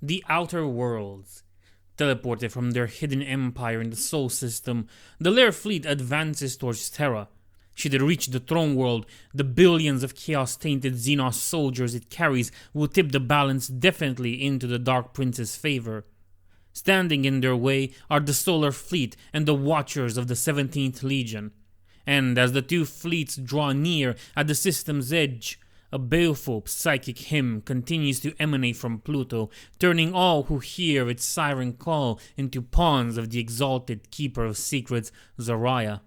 The Outer Worlds. Teleported from their hidden empire in the Sol system, the Lair fleet advances towards Terra. Should it reach the throne world, the billions of chaos-tainted Xenos soldiers it carries will tip the balance definitely into the Dark Prince's favor. Standing in their way are the Solar Fleet and the Watchers of the 17th Legion. And as the two fleets draw near at the system's edge, a baleful psychic hymn continues to emanate from Pluto, turning all who hear its siren call into pawns of the exalted Keeper of Secrets, Zahariel.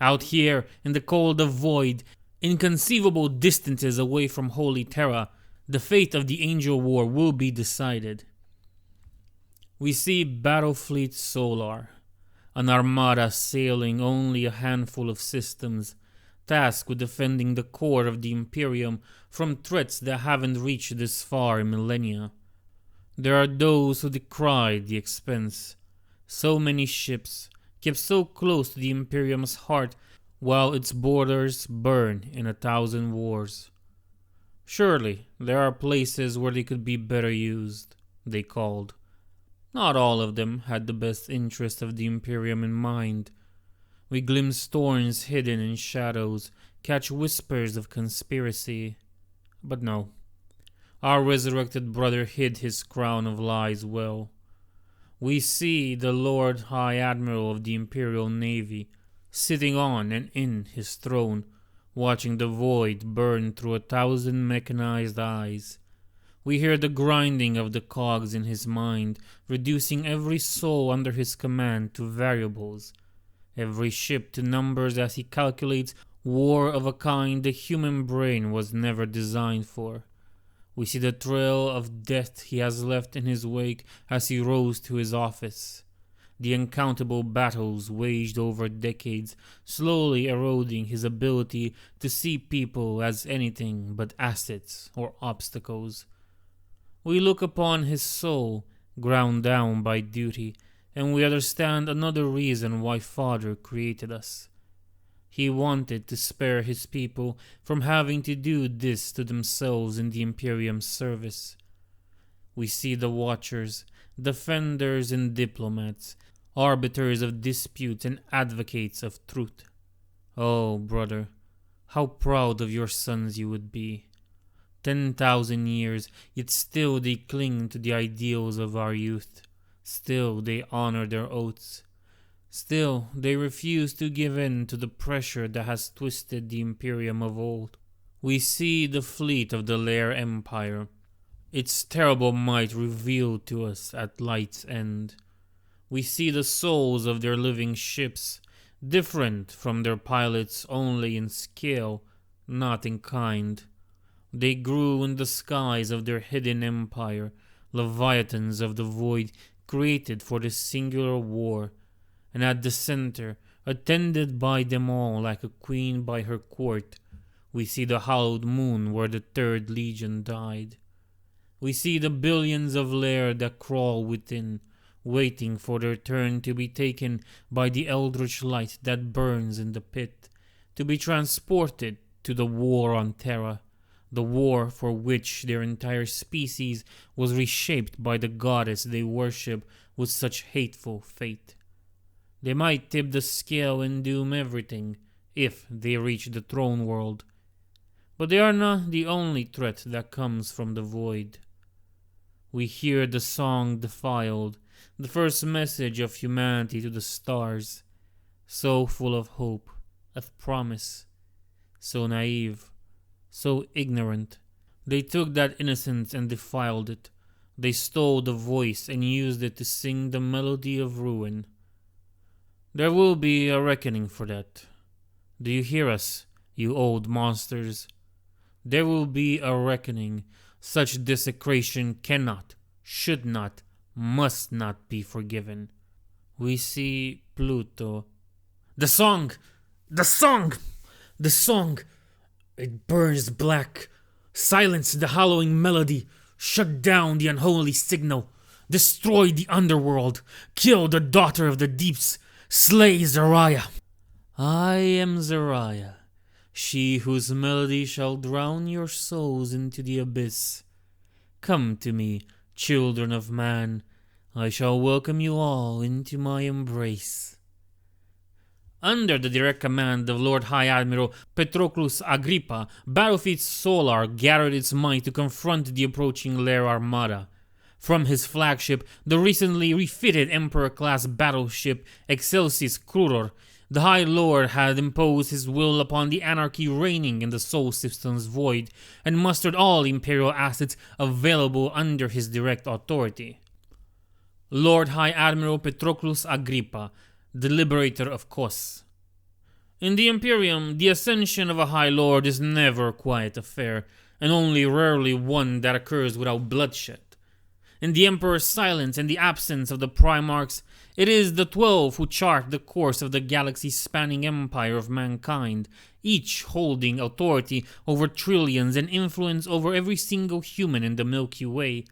Out here, in the cold of void, inconceivable distances away from Holy Terra, the fate of the Angel War will be decided. We see Battlefleet Solar, an armada sailing only a handful of systems, tasked with defending the core of the Imperium from threats that haven't reached this far in millennia. There are those who decry the expense. So many ships, kept so close to the Imperium's heart, while its borders burn in 1,000 wars. Surely, there are places where they could be better used, they called. Not all of them had the best interest of the Imperium in mind. We glimpse thorns hidden in shadows, catch whispers of conspiracy. But no, our resurrected brother hid his crown of lies well. We see the Lord High Admiral of the Imperial Navy, sitting on and in his throne, watching the void burn through 1,000 mechanized eyes. We hear the grinding of the cogs in his mind, reducing every soul under his command to variables, every ship to numbers as he calculates war of a kind the human brain was never designed for. We see the trail of death he has left in his wake as he rose to his office. The uncountable battles waged over decades, slowly eroding his ability to see people as anything but assets or obstacles. We look upon his soul, ground down by duty, and we understand another reason why Father created us. He wanted to spare his people from having to do this to themselves in the Imperium's service. We see the Watchers, defenders and diplomats, arbiters of disputes and advocates of truth. Oh, brother, how proud of your sons you would be. 10,000 years, yet still they cling to the ideals of our youth. Still they honor their oaths. Still they refuse to give in to the pressure that has twisted the Imperium of old. We see the fleet of the Lair Empire, its terrible might revealed to us at light's end. We see the souls of their living ships, different from their pilots only in scale, not in kind. They grew in the skies of their hidden empire, leviathans of the void created for this singular war, and at the center, attended by them all like a queen by her court, we see the hallowed moon where the Third Legion died. We see the billions of Lair that crawl within, waiting for their turn to be taken by the eldritch light that burns in the pit, to be transported to the war on Terra, the war for which their entire species was reshaped by the goddess they worship with such hateful fate. They might tip the scale and doom everything, if they reach the throne world. But they are not the only threat that comes from the void. We hear the song defiled, the first message of humanity to the stars, so full of hope, of promise, so naive, so ignorant. They took that innocence and defiled it. They stole the voice and used it to sing the melody of ruin. There will be a reckoning for that. Do you hear us, you old monsters? There will be a reckoning. Such desecration cannot, should not, must not be forgiven. We see Pluto. The song! The song! The song! It burns black. Silence the hallowing melody. Shut down the unholy signal. Destroy the underworld. Kill the daughter of the deeps. Slay Zahariel. I am Zahariel, she whose melody shall drown your souls into the abyss. Come to me, Children of man, I shall welcome you all into my embrace. Under the direct command of Lord High Admiral Patroclus Agrippa, Battlefleet Solar gathered its might to confront the approaching Lair Armada. From his flagship, the recently refitted Emperor-class battleship Excelsis Cruror, the High Lord had imposed his will upon the anarchy reigning in the Sol System's void and mustered all Imperial assets available under his direct authority. Lord High Admiral Patroclus Agrippa, the Liberator of Kos. In the Imperium, the ascension of a High Lord is never a quiet affair, and only rarely one that occurs without bloodshed. In the Emperor's silence and the absence of the Primarchs, it is the 12 who chart the course of the galaxy-spanning empire of mankind, each holding authority over trillions and influence over every single human in the Milky Way.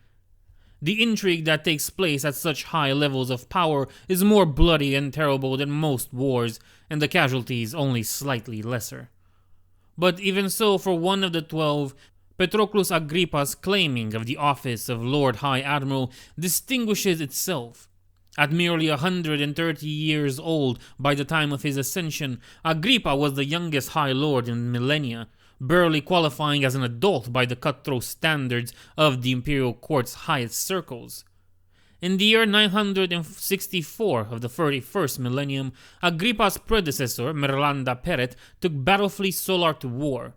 The intrigue that takes place at such high levels of power is more bloody and terrible than most wars, and the casualties only slightly lesser. But even so, for one of the 12, Patroclus Agrippa's claiming of the office of Lord High Admiral distinguishes itself. At merely 130 years old by the time of his ascension, Agrippa was the youngest High Lord in millennia, barely qualifying as an adult by the cutthroat standards of the Imperial Court's highest circles. In the year 964 of the 31st millennium, Agrippa's predecessor, Merlanda Peret, took Battlefleet Solar to war.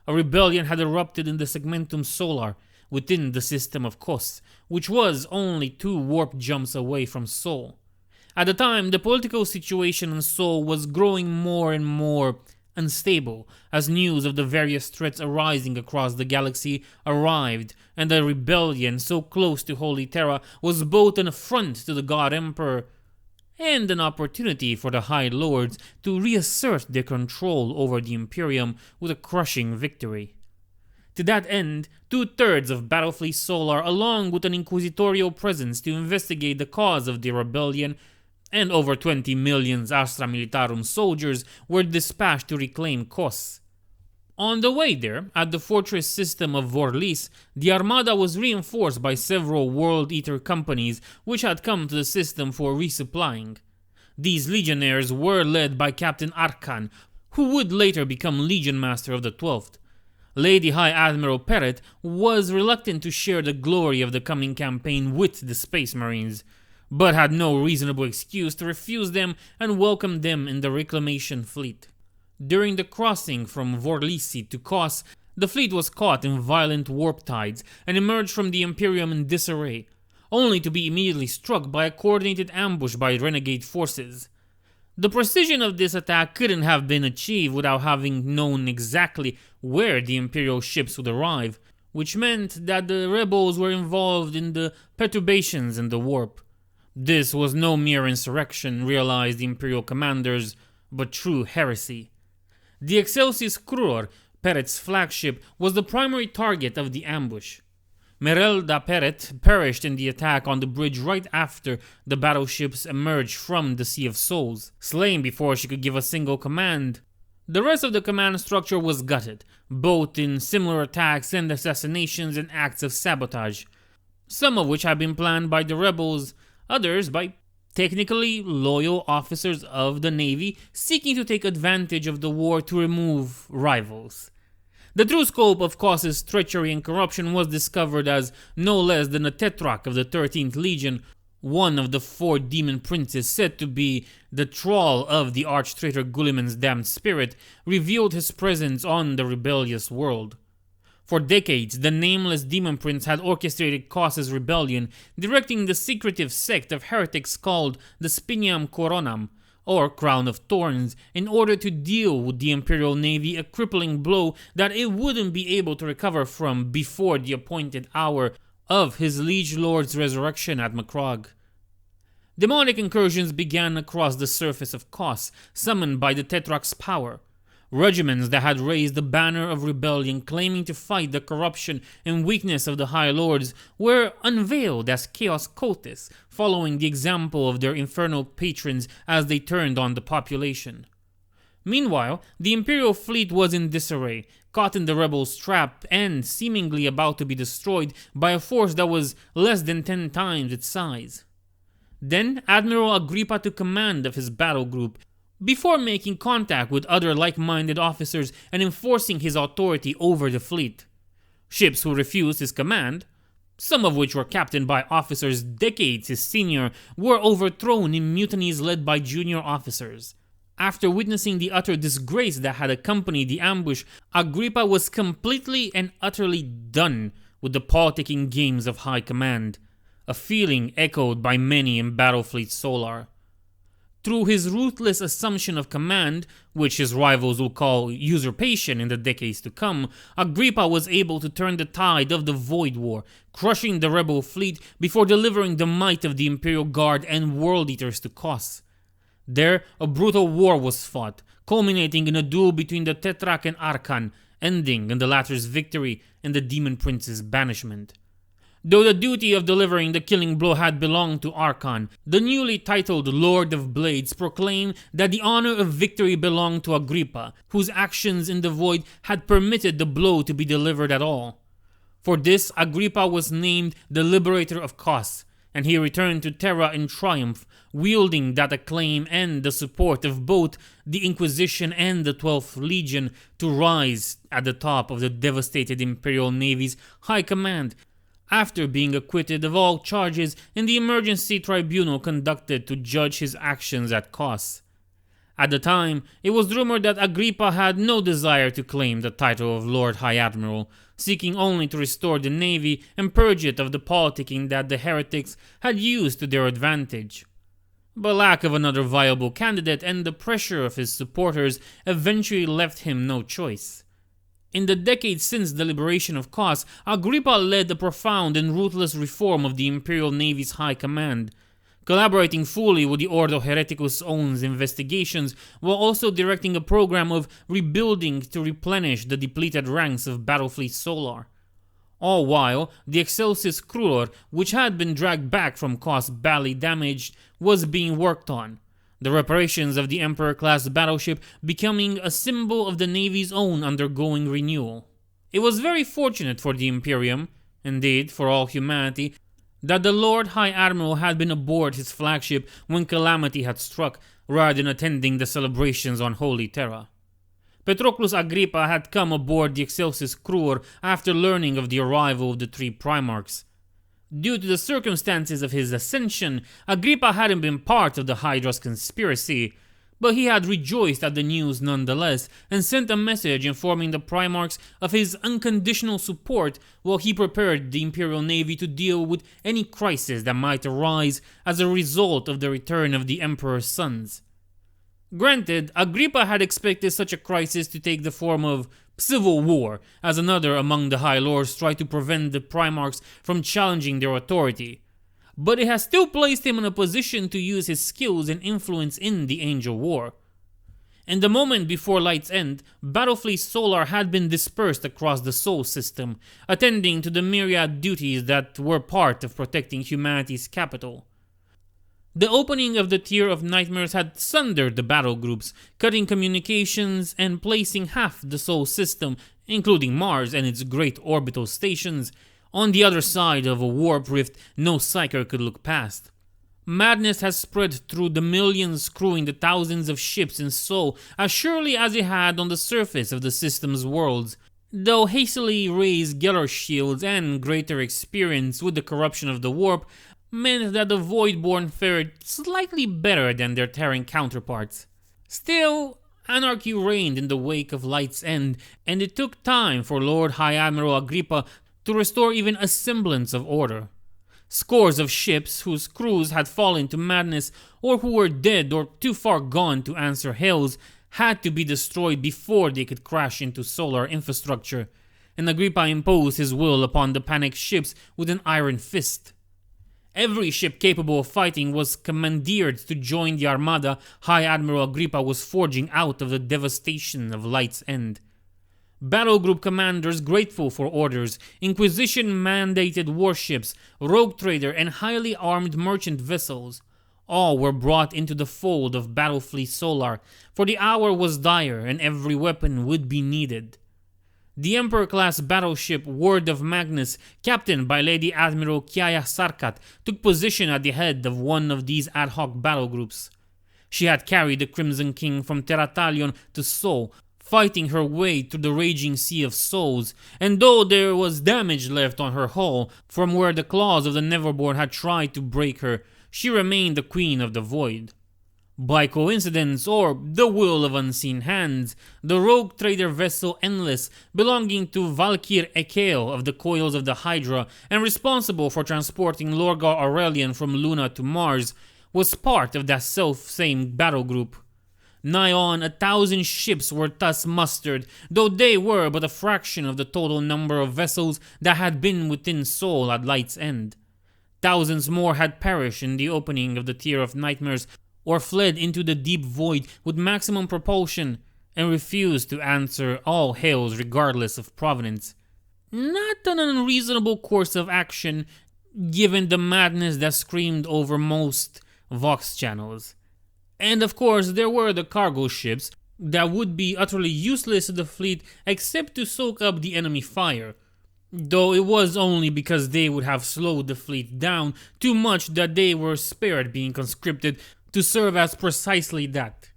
A rebellion had erupted in the Segmentum Solar, within the system of Kos, which was only 2 warp jumps away from Sol. At the time, the political situation in Sol was growing more and more unstable as news of the various threats arising across the galaxy arrived, and a rebellion so close to Holy Terra was both an affront to the God Emperor and an opportunity for the High Lords to reassert their control over the Imperium with a crushing victory. To that end, 2/3 of Battlefleet Solar, along with an inquisitorial presence to investigate the cause of the rebellion, and over 20 million Astra Militarum soldiers were dispatched to reclaim Kos. On the way there, at the fortress system of Vorlis, the Armada was reinforced by several World Eater companies which had come to the system for resupplying. These legionnaires were led by Captain Arkan, who would later become Legion Master of the 12th. Lady High Admiral Peret was reluctant to share the glory of the coming campaign with the Space Marines, but had no reasonable excuse to refuse them and welcome them in the reclamation fleet. During the crossing from Vorlisi to Kos, the fleet was caught in violent warp tides and emerged from the Imperium in disarray, only to be immediately struck by a coordinated ambush by renegade forces. The precision of this attack couldn't have been achieved without having known exactly where the Imperial ships would arrive, which meant that the rebels were involved in the perturbations in the warp. This was no mere insurrection, realized the Imperial commanders, but true heresy. The Excelsis Cruror, Peret's flagship, was the primary target of the ambush. Merelda Peret perished in the attack on the bridge right after the battleships emerged from the Sea of Souls, slain before she could give a single command. The rest of the command structure was gutted, both in similar attacks and assassinations and acts of sabotage, some of which had been planned by the rebels, others by technically loyal officers of the Navy seeking to take advantage of the war to remove rivals. The true scope of Kos's treachery and corruption was discovered as no less than a tetrarch of the 13th Legion, one of the 4 demon princes said to be the thrall of the arch-traitor Gulliman's damned spirit, revealed his presence on the rebellious world. For decades, the nameless demon prince had orchestrated Kos's rebellion, directing the secretive sect of heretics called the Spiniam Coronam, or Crown of Thorns, in order to deal with the Imperial Navy a crippling blow that it wouldn't be able to recover from before the appointed hour of his liege lord's resurrection at Macrogh. Demonic incursions began across the surface of Kos, summoned by the Tetrarch's power. Regiments that had raised the banner of rebellion claiming to fight the corruption and weakness of the High Lords were unveiled as Chaos Cultists, following the example of their infernal patrons as they turned on the population. Meanwhile, the Imperial fleet was in disarray, caught in the rebels' trap and seemingly about to be destroyed by a force that was less than 10 times its size. Then Admiral Agrippa took command of his battle group, before making contact with other like-minded officers and enforcing his authority over the fleet. Ships who refused his command, some of which were captained by officers decades his senior, were overthrown in mutinies led by junior officers. After witnessing the utter disgrace that had accompanied the ambush, Agrippa was completely and utterly done with the politicking games of high command, a feeling echoed by many in Battlefleet Solar. Through his ruthless assumption of command, which his rivals will call usurpation in the decades to come, Agrippa was able to turn the tide of the Void War, crushing the rebel fleet before delivering the might of the Imperial Guard and World Eaters to Kos. There, a brutal war was fought, culminating in a duel between the Tetrarch and Archon, ending in the latter's victory and the Demon Prince's banishment. Though the duty of delivering the killing blow had belonged to Archon, the newly titled Lord of Blades proclaimed that the honor of victory belonged to Agrippa, whose actions in the void had permitted the blow to be delivered at all. For this, Agrippa was named the Liberator of Kos, and he returned to Terra in triumph, wielding that acclaim and the support of both the Inquisition and the 12th Legion to rise at the top of the devastated Imperial Navy's high command, after being acquitted of all charges in the emergency tribunal conducted to judge his actions at Kos. At the time, it was rumored that Agrippa had no desire to claim the title of Lord High Admiral, seeking only to restore the navy and purge it of the politicking that the heretics had used to their advantage. But lack of another viable candidate and the pressure of his supporters eventually left him no choice. In the decades since the liberation of Kos, Agrippa led a profound and ruthless reform of the Imperial Navy's high command, collaborating fully with the Ordo Hereticus' own investigations while also directing a program of rebuilding to replenish the depleted ranks of Battlefleet Solar. All while, the Excelsis Cruor, which had been dragged back from Kos badly damaged, was being worked on, the reparations of the Emperor-class battleship becoming a symbol of the Navy's own undergoing renewal. It was very fortunate for the Imperium, indeed for all humanity, that the Lord High Admiral had been aboard his flagship when calamity had struck, rather than attending the celebrations on Holy Terra. Patroclus Agrippa had come aboard the Excelsis Cruor after learning of the arrival of the 3 Primarchs. Due to the circumstances of his ascension, Agrippa hadn't been part of the Hydra's conspiracy, but he had rejoiced at the news nonetheless and sent a message informing the Primarchs of his unconditional support while he prepared the Imperial Navy to deal with any crisis that might arise as a result of the return of the Emperor's sons. Granted, Agrippa had expected such a crisis to take the form of civil war, as another among the High Lords tried to prevent the Primarchs from challenging their authority. But it has still placed him in a position to use his skills and influence in the Angel War. In the moment before Light's End, Battlefleet Solar had been dispersed across the Sol system, attending to the myriad duties that were part of protecting humanity's capital. The opening of the Tier of Nightmares had sundered the battle groups, cutting communications and placing half the Sol system, including Mars and its great orbital stations, on the other side of a warp rift no psyker could look past. Madness has spread through the millions crewing the thousands of ships in Sol as surely as it had on the surface of the system's worlds, though hastily raised Geller shields and greater experience with the corruption of the warp meant that the Voidborn fared slightly better than their Terran counterparts. Still, anarchy reigned in the wake of Light's End, and it took time for Lord High Admiral Agrippa to restore even a semblance of order. Scores of ships whose crews had fallen to madness or who were dead or too far gone to answer hails had to be destroyed before they could crash into solar infrastructure, and Agrippa imposed his will upon the panicked ships with an iron fist. Every ship capable of fighting was commandeered to join the armada High Admiral Agrippa was forging out of the devastation of Light's End. Battle group commanders grateful for orders, Inquisition-mandated warships, rogue trader and highly armed merchant vessels, All were brought into the fold of Battlefleet Solar, for the hour was dire and every weapon would be needed. The Emperor-class battleship Word of Magnus, captained by Lady Admiral Kiaya Sarkat, took position at the head of one of these ad hoc battle groups. She had carried the Crimson King from Teratalion to Sol, fighting her way through the raging sea of souls, and though there was damage left on her hull from where the claws of the Neverborn had tried to break her, she remained the Queen of the Void. By coincidence, or the will of unseen hands, the rogue trader vessel Endless, belonging to Valkyr Ekeo of the Coils of the Hydra and responsible for transporting Lorgar Aurelian from Luna to Mars, was part of that self-same battle group. Nigh on 1,000 ships were thus mustered, though they were but a fraction of the total number of vessels that had been within Sol at Light's End. Thousands more had perished in the opening of the Tier of Nightmares, or fled into the deep void with maximum propulsion, and refused to answer all hails regardless of provenance. Not an unreasonable course of action, given the madness that screamed over most Vox channels. And of course, there were the cargo ships that would be utterly useless to the fleet except to soak up the enemy fire, though it was only because they would have slowed the fleet down too much that they were spared being conscripted to serve as precisely that.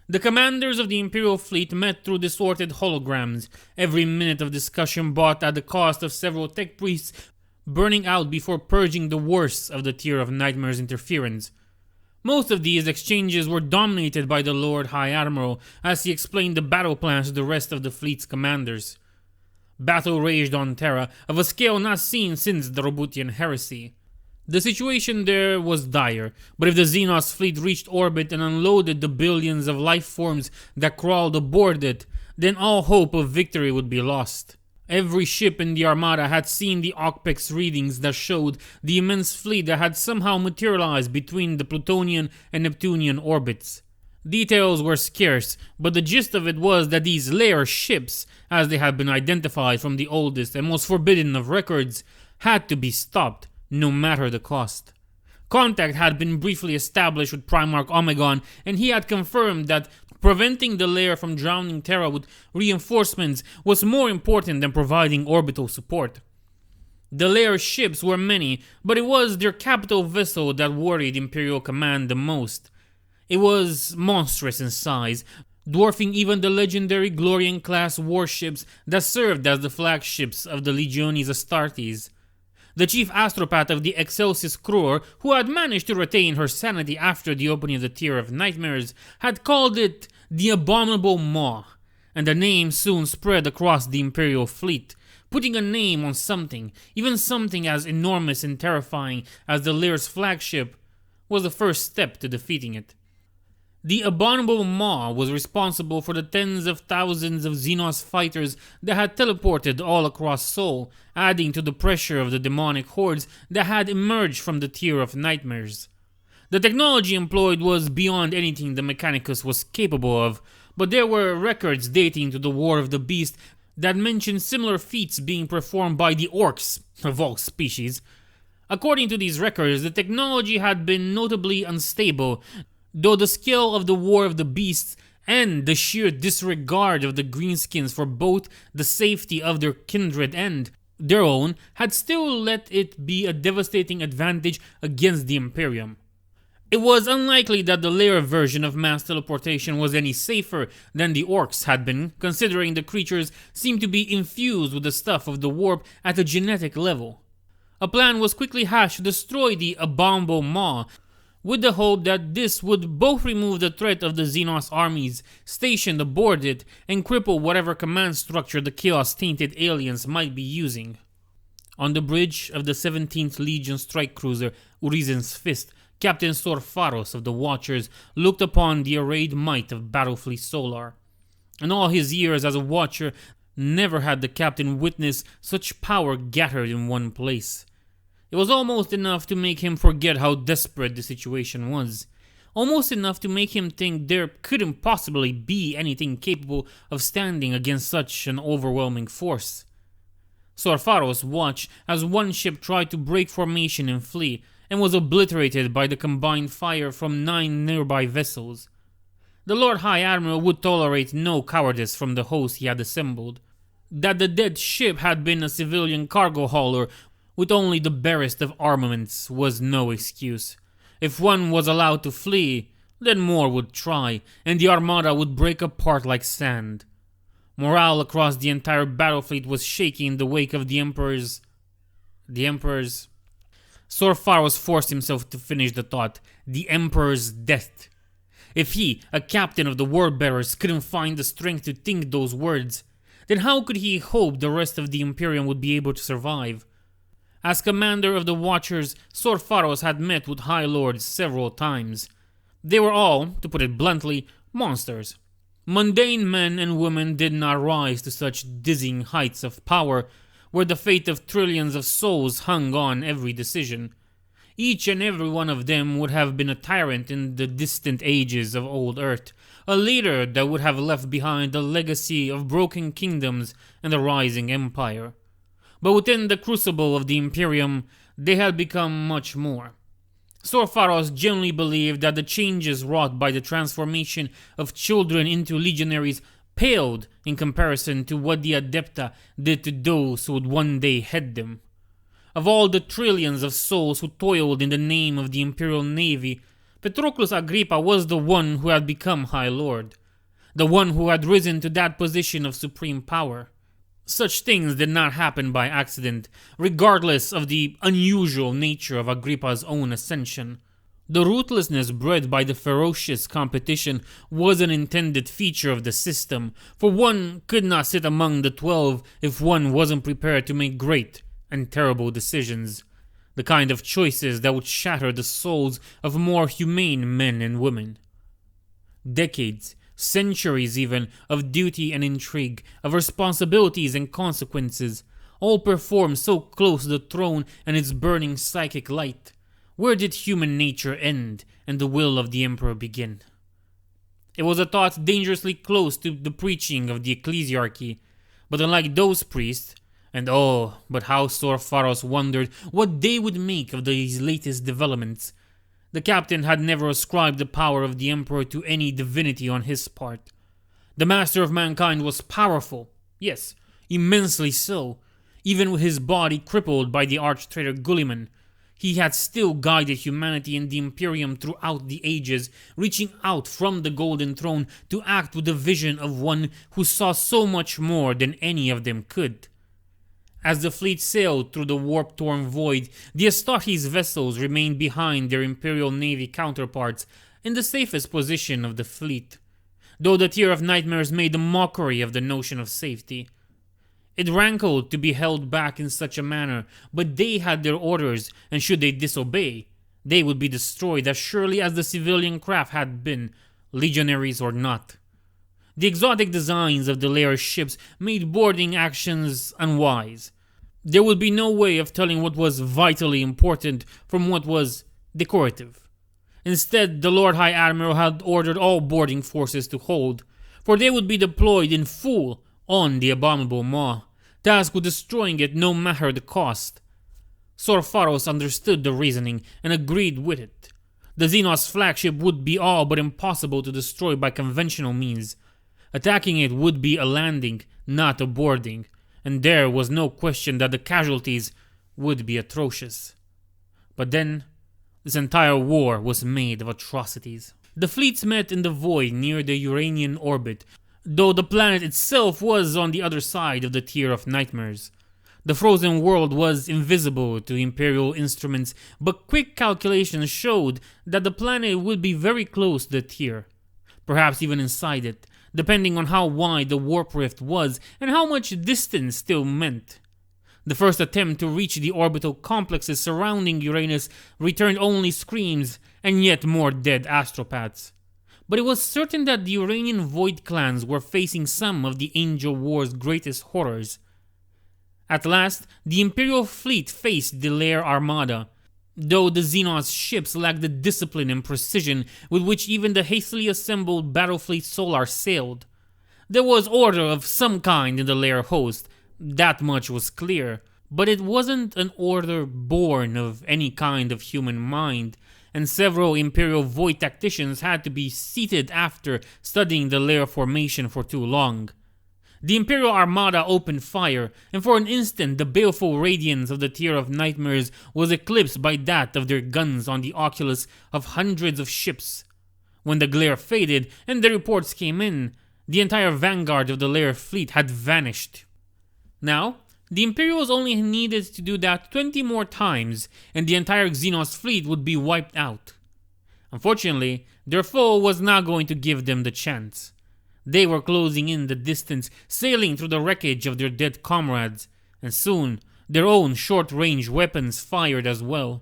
The commanders of the Imperial fleet met through distorted holograms, every minute of discussion bought at the cost of several tech priests burning out before purging the worst of the Tier of Nightmares interference. Most of these exchanges were dominated by the Lord High Admiral as he explained the battle plans to the rest of the fleet's commanders. Battle raged on Terra of a scale not seen since the Roboutian Heresy. The situation there was dire, but if the Xenos fleet reached orbit and unloaded the billions of life forms that crawled aboard it, then all hope of victory would be lost. Every ship in the Armada had seen the Ocpex readings that showed the immense fleet that had somehow materialized between the Plutonian and Neptunian orbits. Details were scarce, but the gist of it was that these lair ships, as they had been identified from the oldest and most forbidden of records, had to be stopped, no matter the cost. Contact had been briefly established with Primarch Omegon, and he had confirmed that preventing the lair from drowning Terra with reinforcements was more important than providing orbital support. The lair ships were many, but it was their capital vessel that worried Imperial Command the most. It was monstrous in size, dwarfing even the legendary Glorian-class warships that served as the flagships of the Legiones Astartes. The chief astropath of the Excelsis Crur, who had managed to retain her sanity after the opening of the Tier of Nightmares, had called it the Abominable Maw, and the name soon spread across the Imperial fleet. Putting a name on something, even something as enormous and terrifying as the Lair's flagship, was the first step to defeating it. The Abominable Maw was responsible for the tens of thousands of Xenos fighters that had teleported all across Sol, adding to the pressure of the demonic hordes that had emerged from the Tier of Nightmares. The technology employed was beyond anything the Mechanicus was capable of, but there were records dating to the War of the Beast that mentioned similar feats being performed by the Orcs, of all species. According to these records, the technology had been notably unstable, though the scale of the War of the Beasts and the sheer disregard of the Greenskins for both the safety of their kindred and their own had still let it be a devastating advantage against the Imperium. It was unlikely that the Lair version of mass teleportation was any safer than the Orcs had been, considering the creatures seemed to be infused with the stuff of the warp at a genetic level. A plan was quickly hatched to destroy the Abominable Maw, with the hope that this would both remove the threat of the Xenos armies stationed aboard it and cripple whatever command structure the chaos-tainted aliens might be using. On the bridge of the 17th Legion strike cruiser Urizen's Fist, Captain Sorfaros of the Watchers looked upon the arrayed might of Battlefleet Solar. In all his years as a Watcher, never had the captain witnessed such power gathered in one place. It was almost enough to make him forget how desperate the situation was. Almost enough to make him think there couldn't possibly be anything capable of standing against such an overwhelming force. Sorfaros watched as one ship tried to break formation and flee, and was obliterated by the combined fire from 9 nearby vessels. The Lord High Admiral would tolerate no cowardice from the host he had assembled. That the dead ship had been a civilian cargo hauler with only the barest of armaments was no excuse. If one was allowed to flee, then more would try, and the armada would break apart like sand. Morale across the entire battle fleet was shaky in the wake of the Emperor's... Sor Faros forced himself to finish the thought. The Emperor's death. If he, a captain of the Word-Bearers, couldn't find the strength to think those words, then how could he hope the rest of the Imperium would be able to survive? As commander of the Watchers, Sor Faros had met with High Lords several times. They were all, to put it bluntly, monsters. Mundane men and women did not rise to such dizzying heights of power, where the fate of trillions of souls hung on every decision. Each and every one of them would have been a tyrant in the distant ages of old Earth, a leader that would have left behind a legacy of broken kingdoms and a rising empire. But within the crucible of the Imperium, they had become much more. Sor Faros genuinely believed that the changes wrought by the transformation of children into legionaries paled in comparison to what the Adepta did to those who would one day head them. Of all the trillions of souls who toiled in the name of the Imperial Navy, Patroclus Agrippa was the one who had become High Lord, the one who had risen to that position of supreme power. Such things did not happen by accident, regardless of the unusual nature of Agrippa's own ascension. The ruthlessness bred by the ferocious competition was an intended feature of the system, for one could not sit among the 12 if one wasn't prepared to make great and terrible decisions, the kind of choices that would shatter the souls of more humane men and women. Decades, centuries even, of duty and intrigue, of responsibilities and consequences, all performed so close to the throne and its burning psychic light. Where did human nature end and the will of the Emperor begin? It was a thought dangerously close to the preaching of the ecclesiarchy, but unlike those priests, and oh, but how Sor Faros wondered what they would make of these latest developments, the captain had never ascribed the power of the Emperor to any divinity on his part. The master of mankind was powerful, yes, immensely so. Even with his body crippled by the arch-traitor Gulliman, he had still guided humanity and the Imperium throughout the ages, reaching out from the Golden Throne to act with the vision of one who saw so much more than any of them could. As the fleet sailed through the warp-torn void, the Astartes vessels remained behind their Imperial Navy counterparts in the safest position of the fleet, though the Tier of Nightmares made a mockery of the notion of safety. It rankled to be held back in such a manner, but they had their orders, and should they disobey, they would be destroyed as surely as the civilian craft had been, legionaries or not. The exotic designs of the Lair's ships made boarding actions unwise. There would be no way of telling what was vitally important from what was decorative. Instead, the Lord High Admiral had ordered all boarding forces to hold, for they would be deployed in full on the abominable maw, tasked with destroying it no matter the cost. Sor Faros understood the reasoning and agreed with it. The Xenos flagship would be all but impossible to destroy by conventional means. Attacking it would be a landing, not a boarding, and there was no question that the casualties would be atrocious. But then, this entire war was made of atrocities. The fleets met in the void near the Uranian orbit, though the planet itself was on the other side of the Tier of Nightmares. The frozen world was invisible to Imperial instruments, but quick calculations showed that the planet would be very close to the Tier, perhaps even inside it, depending on how wide the warp rift was and how much distance still meant. The first attempt to reach the orbital complexes surrounding Uranus returned only screams and yet more dead astropaths. But it was certain that the Uranian Void clans were facing some of the Angel War's greatest horrors. At last, the Imperial fleet faced the Lair Armada, though the Xenos ships lacked the discipline and precision with which even the hastily assembled Battlefleet Solar sailed. There was order of some kind in the Lair host, that much was clear, But it wasn't an order born of any kind of human mind, and several Imperial Void tacticians had to be seated after studying the lair formation for too long. The Imperial Armada opened fire, and for an instant the baleful radiance of the Tier of Nightmares was eclipsed by that of their guns on the oculus of hundreds of ships. When the glare faded and the reports came in, the entire vanguard of the lair fleet had vanished. Now, the Imperials only needed to do that 20 more times, and the entire Xenos fleet would be wiped out. Unfortunately, their foe was not going to give them the chance. They were closing in the distance, sailing through the wreckage of their dead comrades, and soon their own short-range weapons fired as well.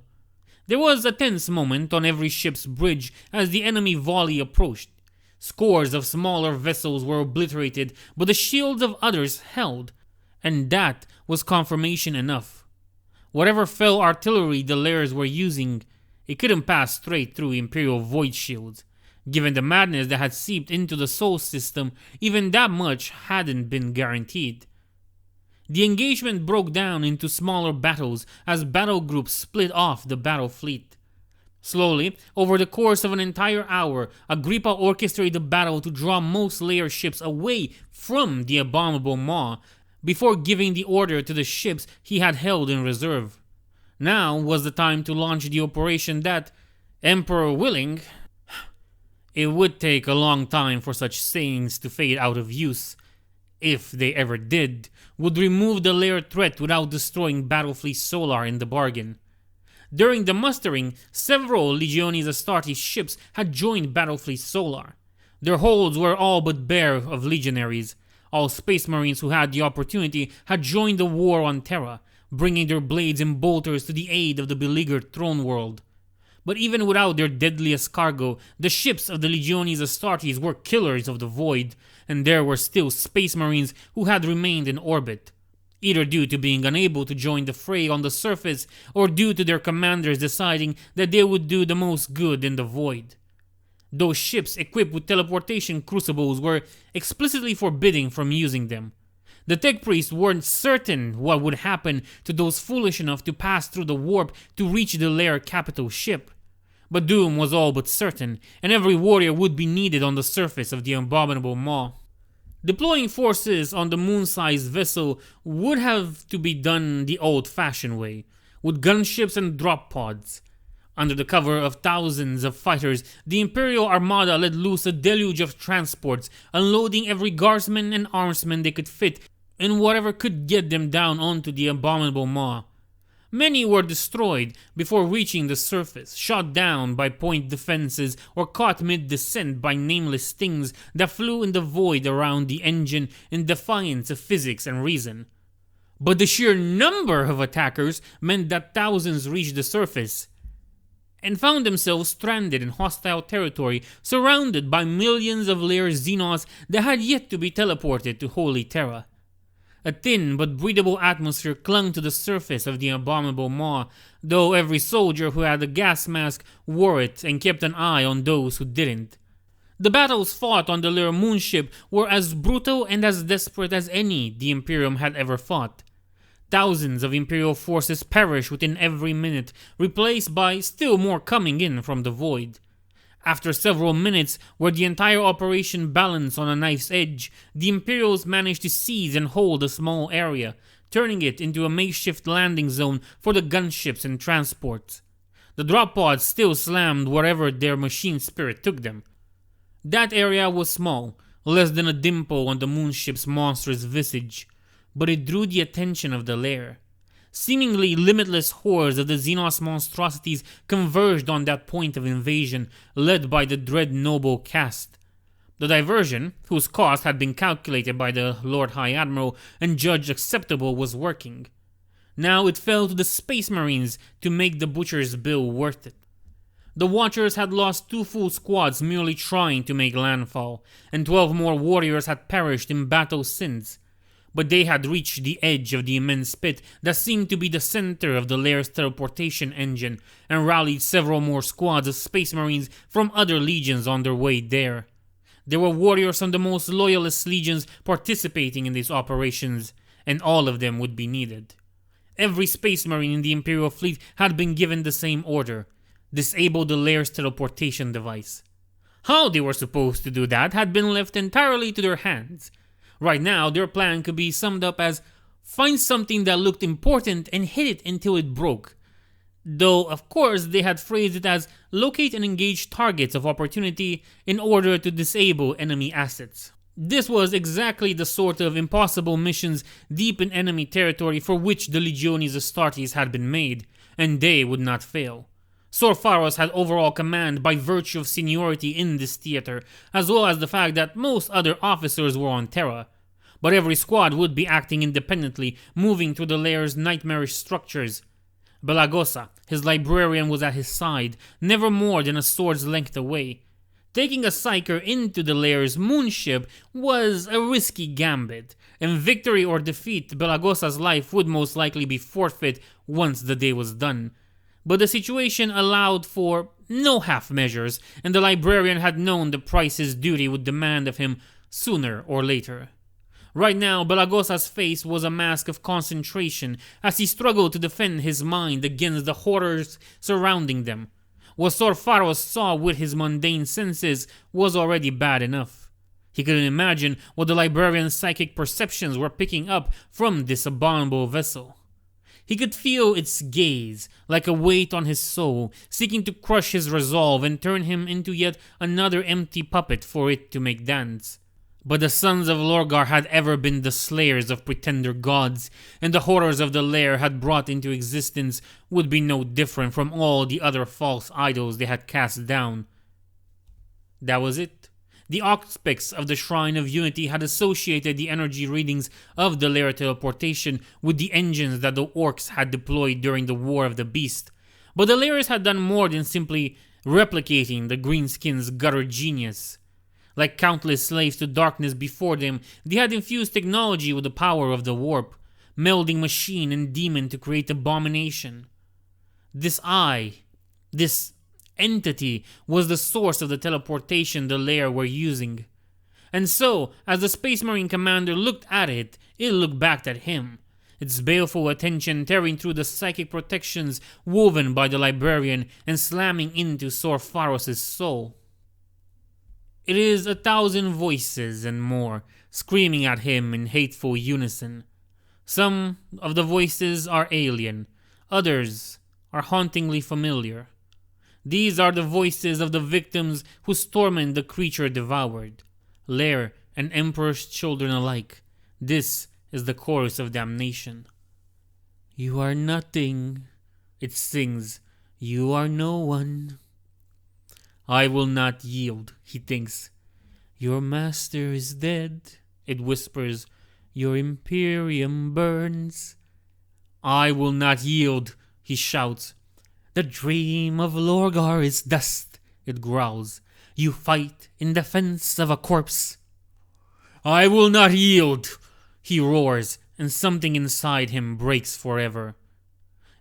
There was a tense moment on every ship's bridge as the enemy volley approached. Scores of smaller vessels were obliterated, but the shields of others held, and that was confirmation enough. Whatever fell artillery the lairs were using, it couldn't pass straight through Imperial Void shields. Given the madness that had seeped into the Sol system, even that much hadn't been guaranteed. The engagement broke down into smaller battles as battle groups split off the battle fleet. Slowly, over the course of an entire hour, Agrippa orchestrated the battle to draw most lair ships away from the abominable maw, before giving the order to the ships he had held in reserve. Now was the time to launch the operation that, Emperor willing, it would take a long time for such sayings to fade out of use, if they ever did, would remove the lair threat without destroying Battlefleet Solar in the bargain. During the mustering, several Legiones Astartes ships had joined Battlefleet Solar. Their holds were all but bare of legionaries. All Space Marines who had the opportunity had joined the war on Terra, bringing their blades and bolters to the aid of the beleaguered throne world. But even without their deadliest cargo, the ships of the Legiones Astartes were killers of the void, and there were still Space Marines who had remained in orbit, either due to being unable to join the fray on the surface or due to their commanders deciding that they would do the most good in the void. Those ships equipped with teleportation crucibles were explicitly forbidden from using them. The tech priests weren't certain what would happen to those foolish enough to pass through the warp to reach the lair capital ship. But doom was all but certain, and every warrior would be needed on the surface of the abominable maw. Deploying forces on the moon-sized vessel would have to be done the old-fashioned way, with gunships and drop pods. Under the cover of thousands of fighters, the Imperial Armada let loose a deluge of transports, unloading every guardsman and armsman they could fit in whatever could get them down onto the abominable maw. Many were destroyed before reaching the surface, shot down by point defenses or caught mid-descent by nameless stings that flew in the void around the engine in defiance of physics and reason. But the sheer number of attackers meant that thousands reached the surface and found themselves stranded in hostile territory, surrounded by millions of lair Xenos that had yet to be teleported to Holy Terra. A thin but breathable atmosphere clung to the surface of the abominable maw, though every soldier who had a gas mask wore it and kept an eye on those who didn't. The battles fought on the lair moonship were as brutal and as desperate as any the Imperium had ever fought. Thousands of Imperial forces perished within every minute, replaced by still more coming in from the void. After several minutes, where the entire operation balanced on a knife's edge, the Imperials managed to seize and hold a small area, turning it into a makeshift landing zone for the gunships and transports. The drop pods still slammed wherever their machine spirit took them. That area was small, less than a dimple on the moonship's monstrous visage, but it drew the attention of the lair. Seemingly limitless hordes of the Xenos monstrosities converged on that point of invasion, led by the dread noble caste. The diversion, whose cost had been calculated by the Lord High Admiral and judged acceptable, was working. Now it fell to the Space Marines to make the butcher's bill worth it. The Watchers had lost 2 full squads merely trying to make landfall, and 12 more warriors had perished in battle since. But they had reached the edge of the immense pit that seemed to be the center of the lair's teleportation engine, and rallied several more squads of Space Marines from other legions on their way there. There were warriors from the most loyalist legions participating in these operations, and all of them would be needed. Every space marine in the Imperial fleet had been given the same order: disable the Lair's teleportation device. How they were supposed to do that had been left entirely to their hands. Right now, their plan could be summed up as find something that looked important and hit it until it broke. Though, of course, they had phrased it as locate and engage targets of opportunity in order to disable enemy assets. This was exactly the sort of impossible missions deep in enemy territory for which the Legiones Astartes had been made, and they would not fail. Sorfaros had overall command by virtue of seniority in this theater, as well as the fact that most other officers were on Terra. But every squad would be acting independently, moving through the Lair's nightmarish structures. Belagosa, his librarian, was at his side, never more than a sword's length away. Taking a Psyker into the Lair's moonship was a risky gambit. In victory or defeat, Belagosa's life would most likely be forfeit once the day was done. But the situation allowed for no half measures, and the librarian had known the price his duty would demand of him sooner or later. Right now, Belagosa's face was a mask of concentration as he struggled to defend his mind against the horrors surrounding them. What Sorfaros saw with his mundane senses was already bad enough. He couldn't imagine what the librarian's psychic perceptions were picking up from this abominable vessel. He could feel its gaze, like a weight on his soul, seeking to crush his resolve and turn him into yet another empty puppet for it to make dance. But the sons of Lorgar had ever been the slayers of pretender gods, and the horrors of the Lair had brought into existence would be no different from all the other false idols they had cast down. That was it. The auspice of the Shrine of Unity had associated the energy readings of the Lair teleportation with the engines that the Orcs had deployed during the War of the Beast. But the Lairs had done more than simply replicating the Greenskins' gutter genius. Like countless slaves to darkness before them, they had infused technology with the power of the warp, melding machine and demon to create abomination. This entity, was the source of the teleportation the Lair were using. And so, as the Space Marine commander looked at it, it looked back at him, its baleful attention tearing through the psychic protections woven by the librarian and slamming into Sorfaros' soul. It is 1,000 voices and more, screaming at him in hateful unison. Some of the voices are alien, others are hauntingly familiar. These are the voices of the victims whose torment the creature devoured. Lair and Emperor's children alike. This is the chorus of damnation. You are nothing, it sings. You are no one. I will not yield, he thinks. Your master is dead, it whispers. Your Imperium burns. I will not yield, he shouts. The dream of Lorgar is dust, it growls. You fight in defense of a corpse. I will not yield, he roars, and something inside him breaks forever.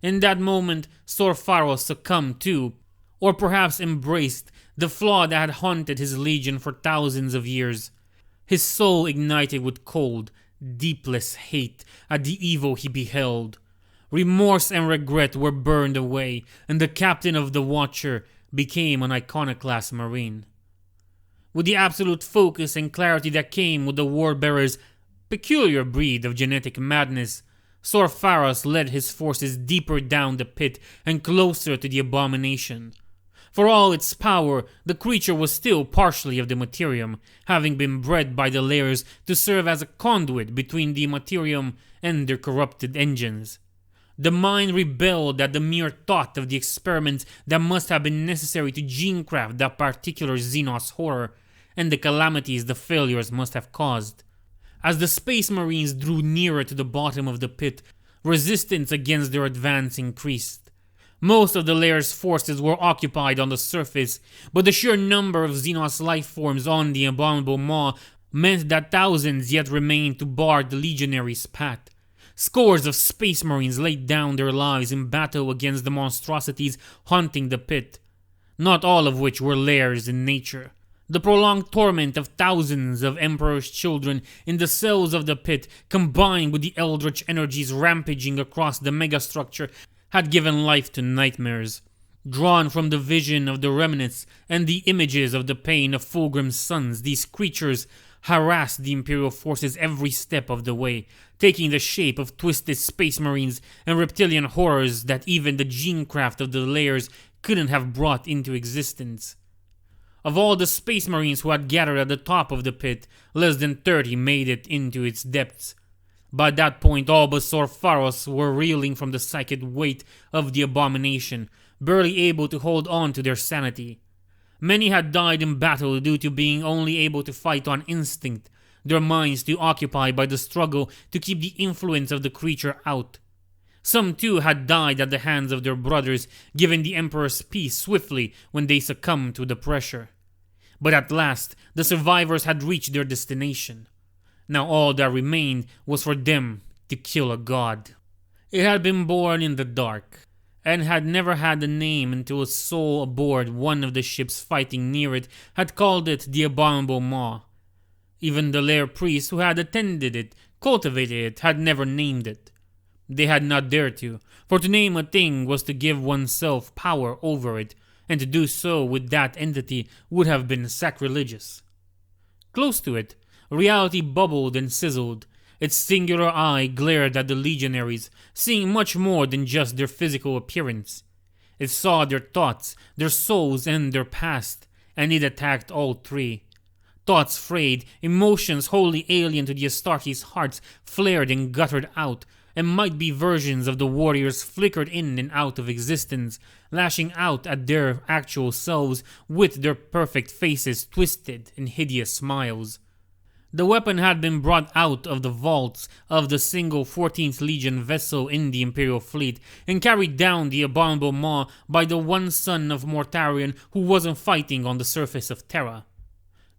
In that moment, Sorfaros succumbed too, or perhaps embraced the flaw that had haunted his legion for thousands of years. His soul ignited with cold, deepless hate at the evil he beheld. Remorse and regret were burned away, and the captain of the Watcher became an iconoclast marine. With the absolute focus and clarity that came with the Warbearer's peculiar breed of genetic madness, Sorfaros led his forces deeper down the pit and closer to the abomination. For all its power, the creature was still partially of the Materium, having been bred by the Lairs to serve as a conduit between the Materium and their corrupted engines. The mind rebelled at the mere thought of the experiments that must have been necessary to genecraft that particular Xenos horror, and the calamities the failures must have caused. As the Space Marines drew nearer to the bottom of the pit, resistance against their advance increased. Most of the Lair's forces were occupied on the surface, but the sheer number of Xenos life forms on the abominable maw meant that thousands yet remained to bar the legionaries' path. Scores of Space Marines laid down their lives in battle against the monstrosities haunting the pit, not all of which were Lairs in nature. The prolonged torment of thousands of Emperor's children in the cells of the pit, combined with the eldritch energies rampaging across the megastructure, had given life to nightmares. Drawn from the vision of the remnants and the images of the pain of Fulgrim's sons, these creatures harassed the Imperial forces every step of the way, taking the shape of twisted space marines and reptilian horrors that even the genecraft of the layers couldn't have brought into existence. Of all the space marines who had gathered at the top of the pit, less than 30 made it into its depths. By that point, all but Sorfaros were reeling from the psychic weight of the abomination, barely able to hold on to their sanity. Many had died in battle due to being only able to fight on instinct, their minds too occupied by the struggle to keep the influence of the creature out. Some too had died at the hands of their brothers, giving the Emperor's peace swiftly when they succumbed to the pressure. But at last, the survivors had reached their destination. Now all that remained was for them to kill a god. It had been born in the dark, and had never had a name until a soul aboard one of the ships fighting near it had called it the Abominable Maw. Even the lair priests who had attended it, cultivated it, had never named it. They had not dared to, for to name a thing was to give oneself power over it, and to do so with that entity would have been sacrilegious. Close to it, reality bubbled and sizzled. Its singular eye glared at the legionaries, seeing much more than just their physical appearance. It saw their thoughts, their souls, and their past, and it attacked all three. Thoughts frayed, emotions wholly alien to the Astartes' hearts flared and guttered out, and might-be versions of the warriors flickered in and out of existence, lashing out at their actual selves with their perfect faces twisted in hideous smiles. The weapon had been brought out of the vaults of the single 14th Legion vessel in the Imperial fleet and carried down the Abominable Maw by the one son of Mortarion who wasn't fighting on the surface of Terra.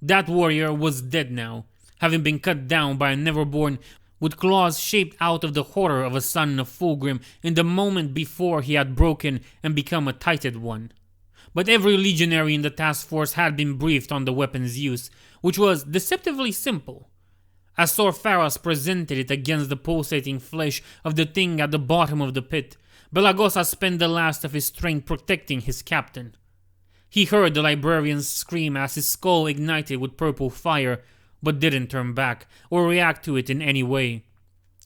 That warrior was dead now, having been cut down by a Neverborn with claws shaped out of the horror of a son of Fulgrim in the moment before he had broken and become a Titan one. But every legionary in the task force had been briefed on the weapon's use, which was deceptively simple. As Sorfaros presented it against the pulsating flesh of the thing at the bottom of the pit, Belagosa spent the last of his strength protecting his captain. He heard the librarian's scream as his skull ignited with purple fire, but didn't turn back or react to it in any way.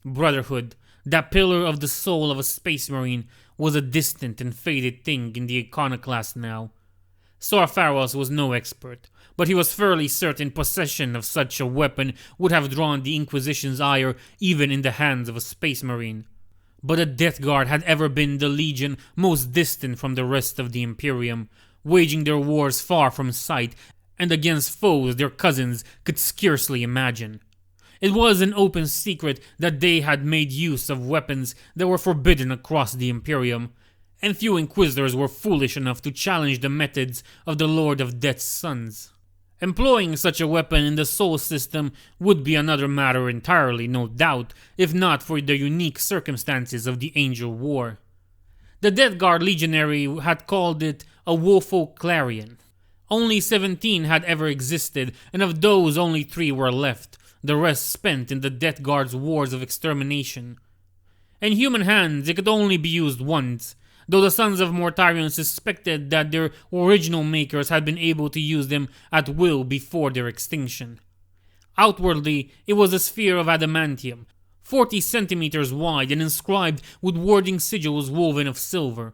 Brotherhood, that pillar of the soul of a space marine, was a distant and faded thing in the iconoclast now. Sorfaros was no expert, but he was fairly certain possession of such a weapon would have drawn the Inquisition's ire even in the hands of a space marine. But the Death Guard had ever been the legion most distant from the rest of the Imperium, waging their wars far from sight and against foes their cousins could scarcely imagine. It was an open secret that they had made use of weapons that were forbidden across the Imperium, and few Inquisitors were foolish enough to challenge the methods of the Lord of Death's sons. Employing such a weapon in the Sol system would be another matter entirely, no doubt, if not for the unique circumstances of the Angel War. The Death Guard legionary had called it a woeful clarion. Only 17 had ever existed, and of those only 3 were left, the rest spent in the Death Guard's wars of extermination. In human hands it could only be used once, though the Sons of Mortarion suspected that their original makers had been able to use them at will before their extinction. Outwardly, it was a sphere of adamantium, 40 centimeters wide and inscribed with wording sigils woven of silver.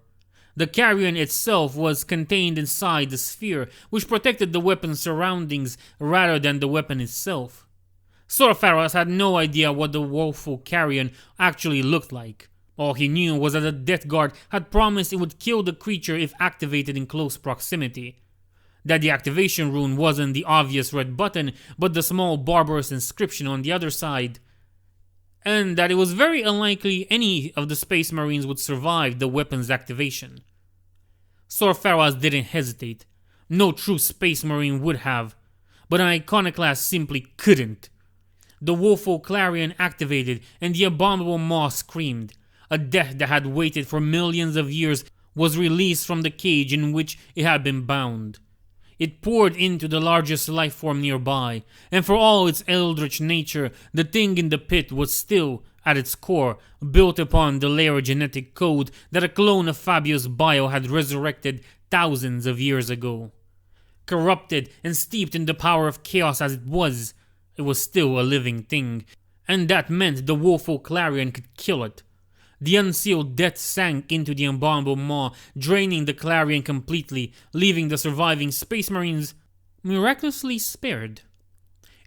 The carrion itself was contained inside the sphere, which protected the weapon's surroundings rather than the weapon itself. Sorfaros had no idea what the woeful carrion actually looked like. All he knew was that the Death Guard had promised it would kill the creature if activated in close proximity. That the activation rune wasn't the obvious red button, but the small barbarous inscription on the other side. And that it was very unlikely any of the Space Marines would survive the weapon's activation. Sorfaros didn't hesitate. No true Space Marine would have, but an iconoclast simply couldn't. The woeful clarion activated and the abominable maw screamed. A death that had waited for millions of years was released from the cage in which it had been bound. It poured into the largest life form nearby, and for all its eldritch nature, the thing in the pit was still, at its core, built upon the layer genetic code that a clone of Fabio's bio had resurrected thousands of years ago. Corrupted and steeped in the power of chaos as it was still a living thing, and that meant the woeful Clarion could kill it. The unsealed death sank into the abominable maw, draining the Clarion completely, leaving the surviving Space Marines miraculously spared.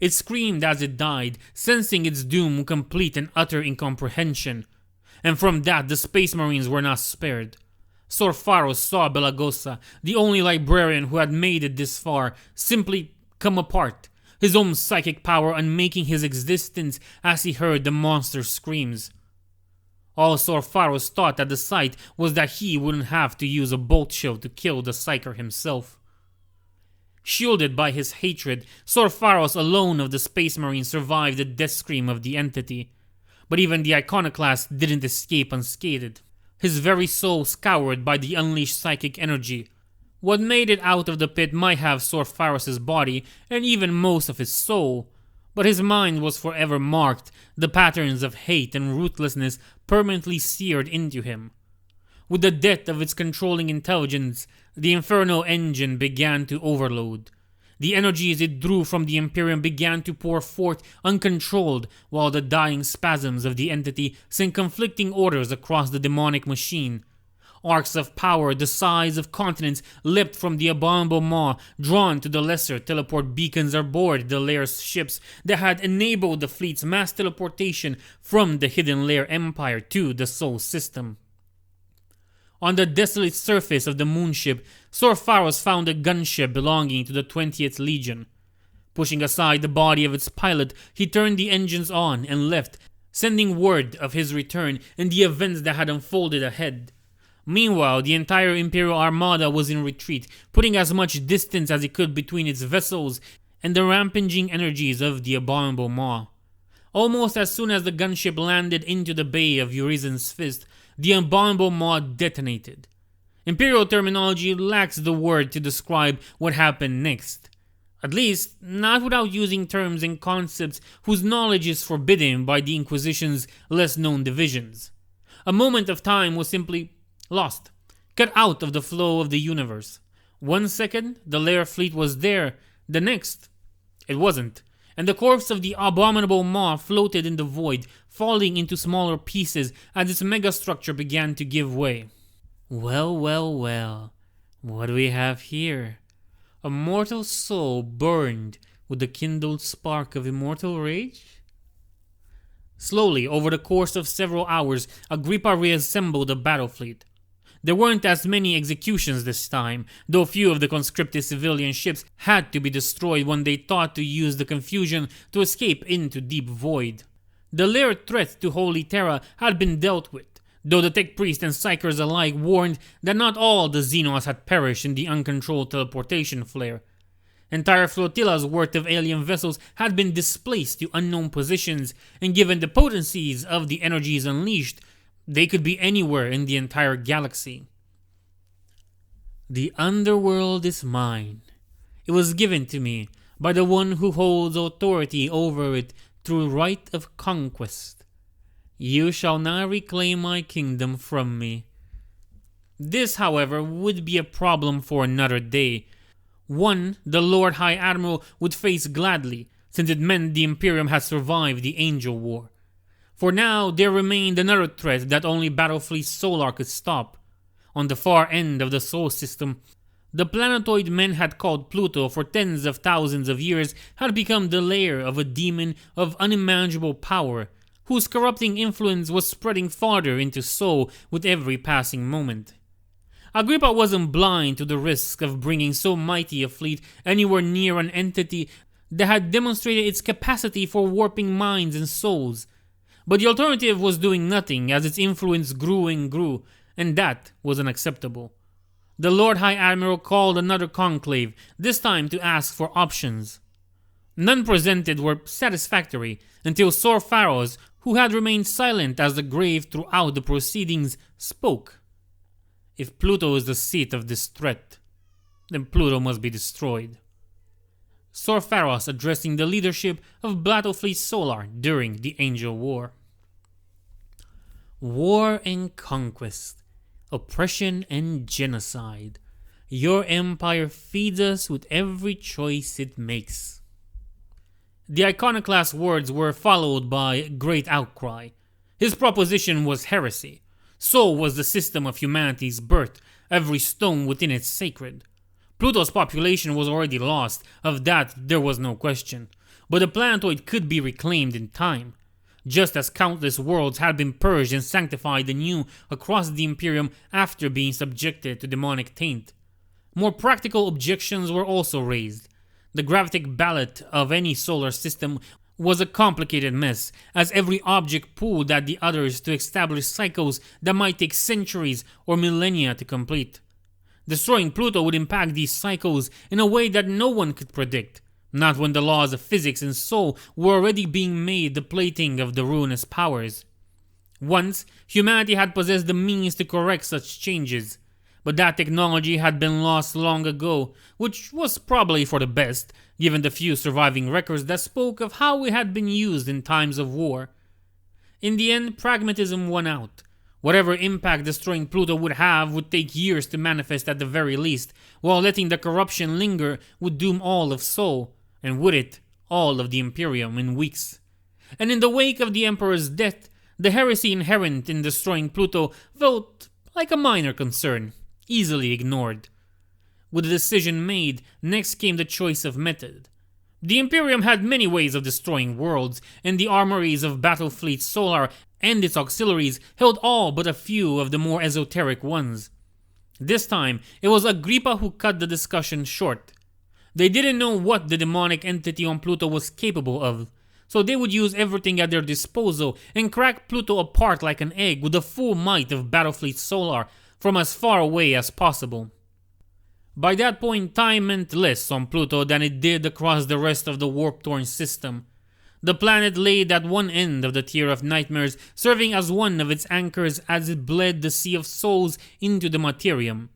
It screamed as it died, sensing its doom complete and utter incomprehension. And from that, the Space Marines were not spared. Sorfaros saw Belagosa, the only librarian who had made it this far, simply come apart, his own psychic power unmaking his existence as he heard the monster's screams. All Sorfaros thought at the sight was that he wouldn't have to use a bolt shield to kill the Psyker himself. Shielded by his hatred, Sorfaros alone of the Space Marines survived the death scream of the entity. But even the iconoclast didn't escape unscathed, his very soul scoured by the unleashed psychic energy. What made it out of the pit might have Sorfaros' body and even most of his soul, but his mind was forever marked, the patterns of hate and ruthlessness permanently seared into him. With the death of its controlling intelligence, the Inferno engine began to overload. The energies it drew from the Imperium began to pour forth uncontrolled, while the dying spasms of the entity sent conflicting orders across the demonic machine. Arcs of power the size of continents leapt from the abominable maw, drawn to the lesser teleport beacons aboard the Lair's ships that had enabled the fleet's mass teleportation from the hidden Lair Empire to the Sol system. On the desolate surface of the moonship, Sorfaros found a gunship belonging to the 20th Legion. Pushing aside the body of its pilot, he turned the engines on and left, sending word of his return and the events that had unfolded ahead. Meanwhile, the entire Imperial Armada was in retreat, putting as much distance as it could between its vessels and the rampaging energies of the abominable maw. Almost as soon as the gunship landed into the bay of Urizen's Fist, the abominable maw detonated. Imperial terminology lacks the word to describe what happened next. At least, not without using terms and concepts whose knowledge is forbidden by the Inquisition's less-known divisions. A moment of time was simply lost, cut out of the flow of the universe. 1 second, the Lair fleet was there. The next, it wasn't. And the corpse of the abominable maw floated in the void, falling into smaller pieces as its megastructure began to give way. Well, what do we have here? A mortal soul burned with the kindled spark of immortal rage? Slowly, over the course of several hours, Agrippa reassembled the battle fleet. There weren't as many executions this time, though few of the conscripted civilian ships had to be destroyed when they thought to use the confusion to escape into deep void. The Lair threat to Holy Terra had been dealt with, though the tech priests and psychers alike warned that not all the Xenos had perished in the uncontrolled teleportation flare. Entire flotillas worth of alien vessels had been displaced to unknown positions, and given the potencies of the energies unleashed, they could be anywhere in the entire galaxy. The underworld is mine. It was given to me by the one who holds authority over it through right of conquest. You shall not reclaim my kingdom from me. This, however, would be a problem for another day. One the Lord High Admiral would face gladly, since it meant the Imperium had survived the Angel War. For now, there remained another threat that only Battlefleet Solar could stop. On the far end of the Sol system, the planetoid men had called Pluto for tens of thousands of years had become the lair of a demon of unimaginable power, whose corrupting influence was spreading farther into Sol with every passing moment. Agrippa wasn't blind to the risk of bringing so mighty a fleet anywhere near an entity that had demonstrated its capacity for warping minds and souls. But the alternative was doing nothing as its influence grew and grew, and that was unacceptable. The Lord High Admiral called another conclave, this time to ask for options. None presented were satisfactory until Sorfaros, who had remained silent as the grave throughout the proceedings, spoke. If Pluto is the seat of this threat, then Pluto must be destroyed. Sorpharos addressing the leadership of Battlefleet Solar during the Angel War. War and conquest, oppression and genocide. Your empire feeds us with every choice it makes. The iconoclast words were followed by great outcry. His proposition was heresy. So was the system of humanity's birth, every stone within it sacred. Pluto's population was already lost, of that there was no question, but the planetoid could be reclaimed in time. Just as countless worlds had been purged and sanctified anew across the Imperium after being subjected to demonic taint. More practical objections were also raised. The gravitic ballot of any solar system was a complicated mess, as every object pulled at the others to establish cycles that might take centuries or millennia to complete. Destroying Pluto would impact these cycles in a way that no one could predict, not when the laws of physics and soul were already being made the plaything of the ruinous powers. Once, humanity had possessed the means to correct such changes, but that technology had been lost long ago, which was probably for the best, given the few surviving records that spoke of how it had been used in times of war. In the end, pragmatism won out. Whatever impact destroying Pluto would have would take years to manifest at the very least, while letting the corruption linger would doom all of Sol, and with it, all of the Imperium in weeks. And in the wake of the Emperor's death, the heresy inherent in destroying Pluto felt like a minor concern, easily ignored. With the decision made, next came the choice of method. The Imperium had many ways of destroying worlds, and the armories of Battlefleet Solar and its auxiliaries held all but a few of the more esoteric ones. This time, it was Agrippa who cut the discussion short. They didn't know what the demonic entity on Pluto was capable of, so they would use everything at their disposal and crack Pluto apart like an egg with the full might of Battlefleet Solar from as far away as possible. By that point, time meant less on Pluto than it did across the rest of the warp-torn system. The planet lay at one end of the tier of nightmares, serving as one of its anchors as it bled the Sea of Souls into the Materium.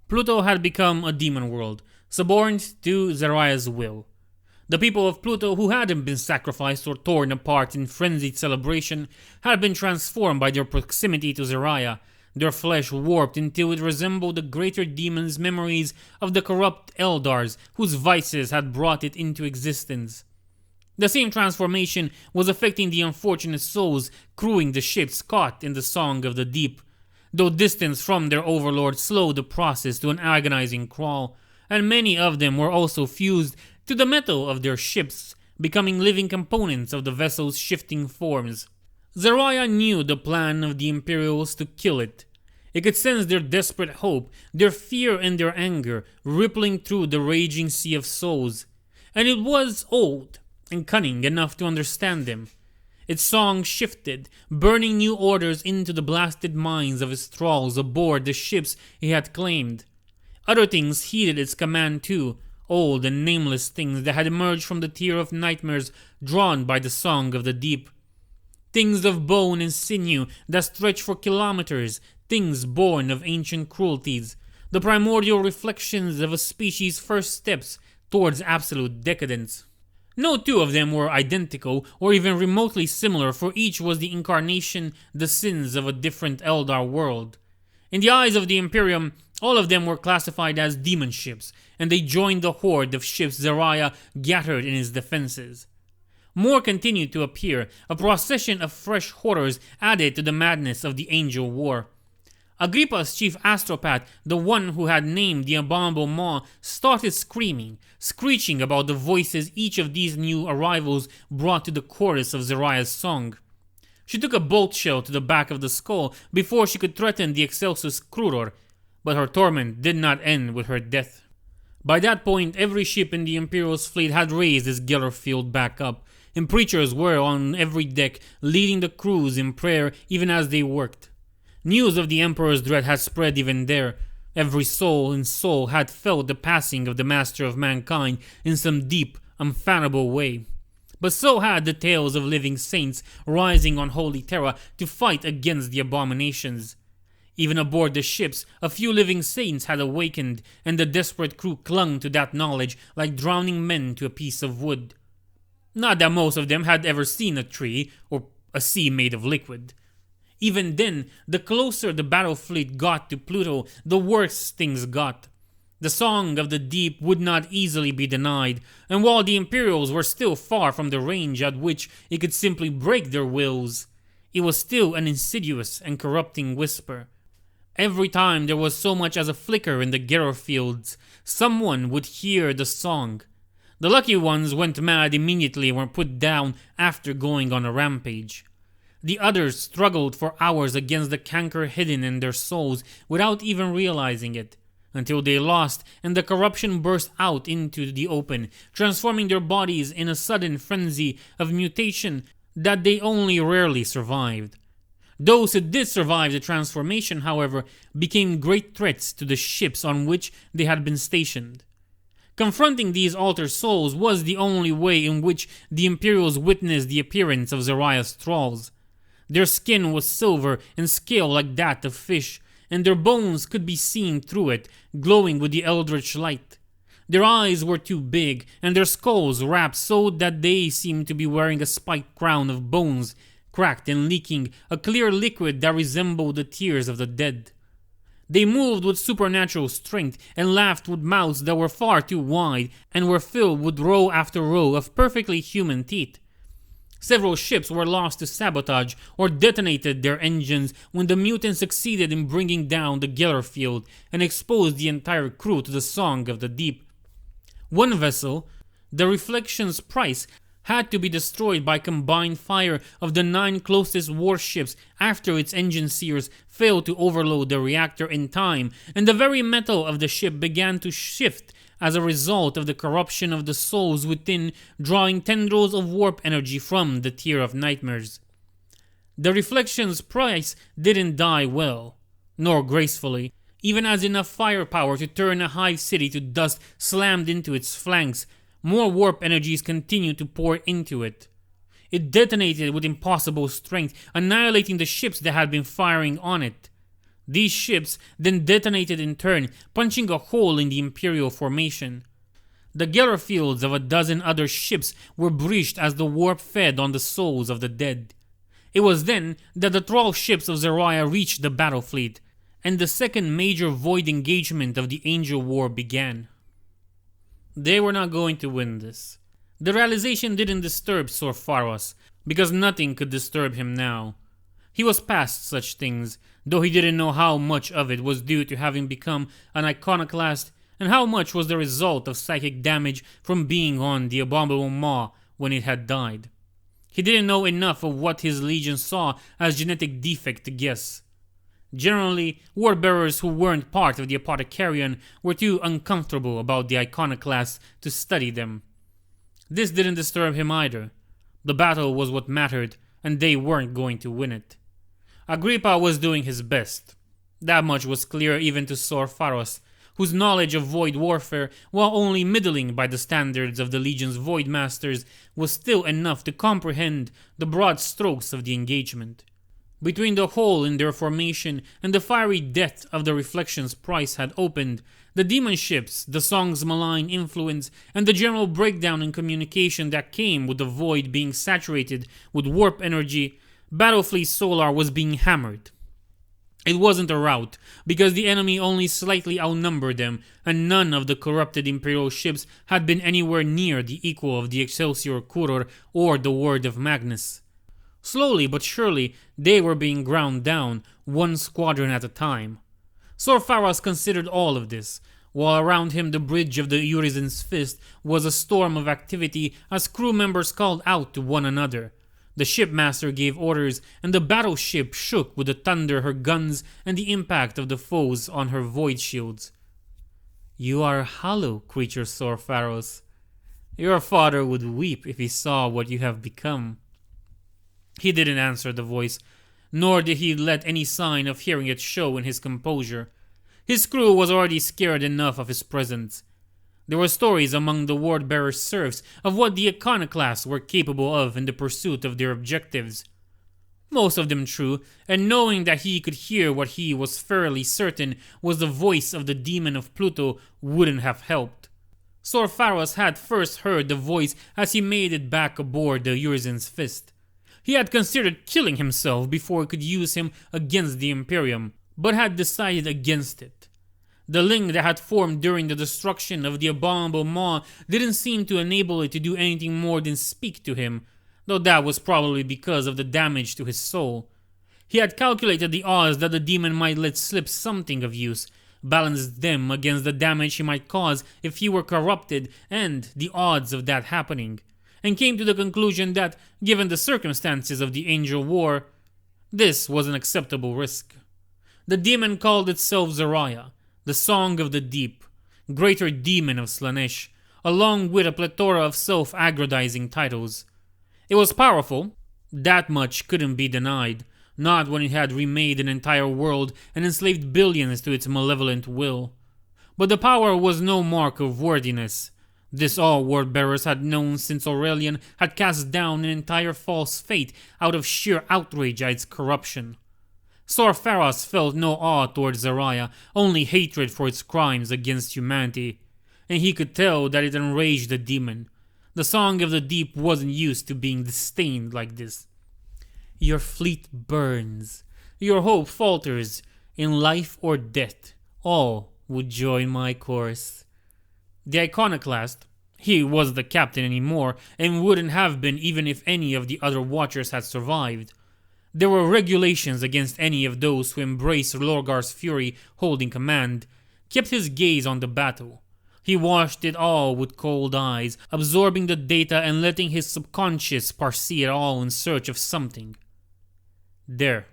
Pluto had become a demon world, suborned to Zahariel's will. The people of Pluto who hadn't been sacrificed or torn apart in frenzied celebration had been transformed by their proximity to Zahariel, their flesh warped until it resembled the greater demon's memories of the corrupt Eldars whose vices had brought it into existence. The same transformation was affecting the unfortunate souls crewing the ships caught in the Song of the Deep, though distance from their overlord slowed the process to an agonizing crawl, and many of them were also fused to the metal of their ships, becoming living components of the vessel's shifting forms. Zahariel knew the plan of the Imperials to kill it. It could sense their desperate hope, their fear and their anger rippling through the raging sea of souls, and it was old and cunning enough to understand them. Its song shifted, burning new orders into the blasted minds of its thralls aboard the ships he had claimed. Other things heeded its command too, old and nameless things that had emerged from the tier of nightmares drawn by the Song of the Deep. Things of bone and sinew that stretched for kilometers, things born of ancient cruelties, the primordial reflections of a species' first steps towards absolute decadence. No two of them were identical or even remotely similar, for each was the incarnation, the sins of a different Eldar world. In the eyes of the Imperium, all of them were classified as demon ships, and they joined the horde of ships Zahariel gathered in his defenses. More continued to appear, a procession of fresh horrors added to the madness of the Angel War. Agrippa's chief astropath, the one who had named the abominable maw, started screaming, screeching about the voices each of these new arrivals brought to the chorus of Zahariel's song. She took a bolt shell to the back of the skull before she could threaten the Excelsus Cruror, but her torment did not end with her death. By that point, every ship in the Imperial's fleet had raised its Geller field back up, and preachers were on every deck, leading the crews in prayer even as they worked. News of the Emperor's dread had spread even there. Every soul in Sol had felt the passing of the Master of Mankind in some deep, unfathomable way. But so had the tales of living saints rising on Holy Terra to fight against the abominations. Even aboard the ships, a few living saints had awakened, and the desperate crew clung to that knowledge like drowning men to a piece of wood. Not that most of them had ever seen a tree or a sea made of liquid. Even then, the closer the battle fleet got to Pluto, the worse things got. The song of the deep would not easily be denied, and while the Imperials were still far from the range at which it could simply break their wills, it was still an insidious and corrupting whisper. Every time there was so much as a flicker in the Gerror fields, someone would hear the song. The lucky ones went mad immediately and were put down after going on a rampage. The others struggled for hours against the canker hidden in their souls without even realizing it, until they lost and the corruption burst out into the open, transforming their bodies in a sudden frenzy of mutation that they only rarely survived. Those who did survive the transformation, however, became great threats to the ships on which they had been stationed. Confronting these altered souls was the only way in which the Imperials witnessed the appearance of Zahariel's thralls. Their skin was silver and scale like that of fish, and their bones could be seen through it, glowing with the eldritch light. Their eyes were too big, and their skulls wrapped so that they seemed to be wearing a spiked crown of bones, cracked and leaking a clear liquid that resembled the tears of the dead. They moved with supernatural strength and laughed with mouths that were far too wide and were filled with row after row of perfectly human teeth. Several ships were lost to sabotage or detonated their engines when the mutants succeeded in bringing down the Gerror field and exposed the entire crew to the song of the deep. One vessel, the Reflection's Price, had to be destroyed by combined fire of the 9 closest warships after its engine sears failed to overload the reactor in time, and the very metal of the ship began to shift as a result of the corruption of the souls within, drawing tendrils of warp energy from the Tier of Nightmares. The Reflection's Price didn't die well, nor gracefully, even as enough firepower to turn a hive city to dust slammed into its flanks. More warp energies continued to pour into it. It detonated with impossible strength, annihilating the ships that had been firing on it. These ships then detonated in turn, punching a hole in the Imperial formation. The Gerror fields of a dozen other ships were breached as the warp fed on the souls of the dead. It was then that the thrall ships of Zahariel reached the battle fleet, and the second major void engagement of the Angel War began. They were not going to win this. The realization didn't disturb Sor Faros, because nothing could disturb him now. He was past such things, though he didn't know how much of it was due to having become an iconoclast and how much was the result of psychic damage from being on the abominable maw when it had died. He didn't know enough of what his legion saw as genetic defect to guess. Generally, war-bearers who weren't part of the Apothecarion were too uncomfortable about the iconoclasts to study them. This didn't disturb him either. The battle was what mattered, and they weren't going to win it. Agrippa was doing his best. That much was clear even to Sor Faros, whose knowledge of void warfare, while only middling by the standards of the Legion's void masters, was still enough to comprehend the broad strokes of the engagement. Between the hole in their formation and the fiery death of the Reflection's Price had opened, the demon ships, the song's malign influence, and the general breakdown in communication that came with the void being saturated with warp energy, Battlefleet Solar was being hammered. It wasn't a rout, because the enemy only slightly outnumbered them, and none of the corrupted Imperial ships had been anywhere near the equal of the Excelsior Kuror or the Word of Magnus. Slowly but surely, they were being ground down, one squadron at a time. Sor Faros considered all of this, while around him the bridge of the Urizen's Fist was a storm of activity as crew members called out to one another. The shipmaster gave orders, and the battleship shook with the thunder her guns and the impact of the foes on her void shields. "You are a hollow creature, Sor Faros. Your father would weep if he saw what you have become." He didn't answer the voice, nor did he let any sign of hearing it show in his composure. His crew was already scared enough of his presence. There were stories among the ward-bearer's serfs of what the iconoclasts were capable of in the pursuit of their objectives. most of them true, and knowing that he could hear what he was fairly certain was the voice of the demon of Pluto wouldn't have helped. Sorfaros had first heard the voice as he made it back aboard the Urizen's Fist. He had considered killing himself before he could use him against the Imperium, but had decided against it. The link that had formed during the destruction of the abominable maw didn't seem to enable it to do anything more than speak to him, though that was probably because of the damage to his soul. He had calculated the odds that the demon might let slip something of use, balanced them against the damage he might cause if he were corrupted and the odds of that happening, and came to the conclusion that, given the circumstances of the Angel War, this was an acceptable risk. The demon called itself Zahariel, the Song of the Deep, Greater Demon of Slaanesh, along with a plethora of self-aggrandizing titles. It was powerful, that much couldn't be denied, not when it had remade an entire world and enslaved billions to its malevolent will. But the power was no mark of worthiness. This all word-bearers had known since Aurelian had cast down an entire false fate out of sheer outrage at its corruption. Sorfaros felt no awe towards Zahariel, only hatred for its crimes against humanity, and he could tell that it enraged the demon. The Song of the Deep wasn't used to being disdained like this. Your fleet burns, your hope falters, in life or death, all would join my course. The iconoclast, he wasn't the captain anymore, and wouldn't have been even if any of the other Watchers had survived. There were regulations against any of those who embraced Lorgar's fury holding command, kept his gaze on the battle. He watched it all with cold eyes, absorbing the data and letting his subconscious parse it all in search of something. There.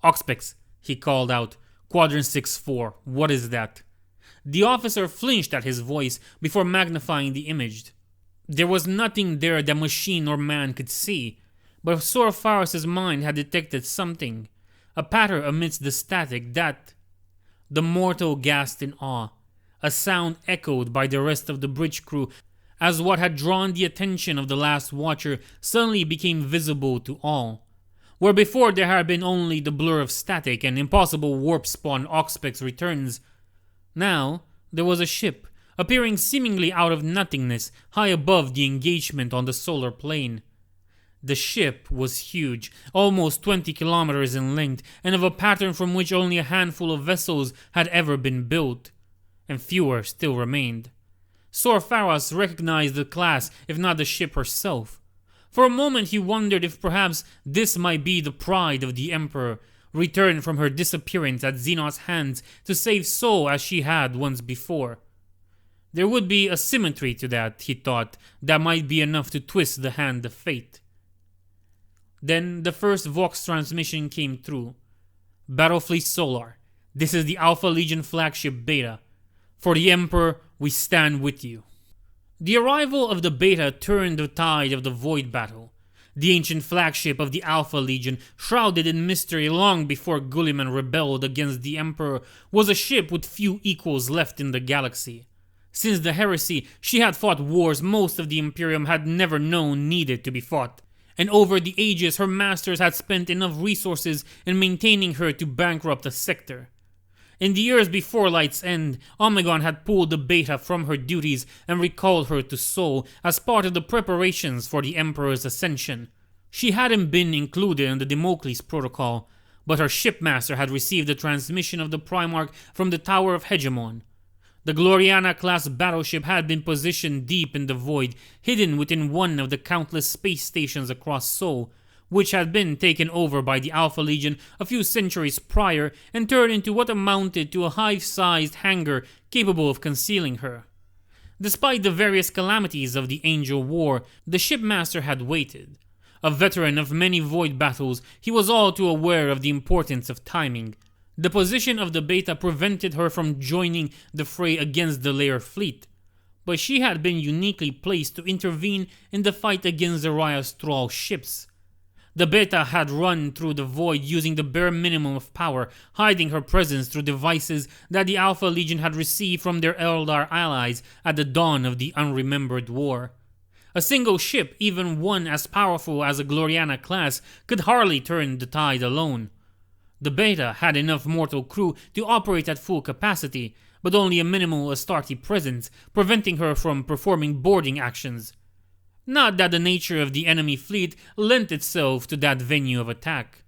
Oxpex, he called out. Quadrant 6-4, what is that? The officer flinched at his voice before magnifying the image. There was nothing there that machine or man could see, but Sorfaros' mind had detected something, a patter amidst the static that... The mortal gasped in awe, a sound echoed by the rest of the bridge crew as what had drawn the attention of the last Watcher suddenly became visible to all. Where before there had been only the blur of static and impossible warp spawn Oxpex returns, now there was a ship, appearing seemingly out of nothingness, high above the engagement on the solar plane. The ship was huge, almost 20 kilometers in length, and of a pattern from which only a handful of vessels had ever been built, and fewer still remained. Sorfaros recognized the class, if not the ship herself. For a moment he wondered if perhaps this might be the pride of the Emperor, returned from her disappearance at Xenos' hands to save Sol as she had once before. There would be a symmetry to that, he thought, that might be enough to twist the hand of fate. Then the first Vox transmission came through. Battlefleet Solar, this is the Alpha Legion flagship Beta. For the Emperor, we stand with you. The arrival of the Beta turned the tide of the Void battle. The ancient flagship of the Alpha Legion, shrouded in mystery long before Gulliman rebelled against the Emperor, was a ship with few equals left in the galaxy. Since the Heresy, she had fought wars most of the Imperium had never known needed to be fought, and over the ages her masters had spent enough resources in maintaining her to bankrupt the sector. In the years before Light's End, Omegon had pulled the Beta from her duties and recalled her to Sol as part of the preparations for the Emperor's ascension. She hadn't been included in the Democles protocol, but her shipmaster had received a transmission of the Primarch from the Tower of Hegemon. The Gloriana-class battleship had been positioned deep in the void, hidden within one of the countless space stations across Sol, which had been taken over by the Alpha Legion a few centuries prior and turned into what amounted to a hive-sized hangar capable of concealing her. Despite the various calamities of the Angel War, the shipmaster had waited. A veteran of many void battles, he was all too aware of the importance of timing. The position of the Beta prevented her from joining the fray against the Lair fleet, but she had been uniquely placed to intervene in the fight against Zahariel's Thrall ships. The Beta had run through the void using the bare minimum of power, hiding her presence through devices that the Alpha Legion had received from their Eldar allies at the dawn of the unremembered war. A single ship, even one as powerful as a Gloriana class, could hardly turn the tide alone. The Beta had enough mortal crew to operate at full capacity, but only a minimal Astarte presence, preventing her from performing boarding actions. Not that the nature of the enemy fleet lent itself to that venue of attack.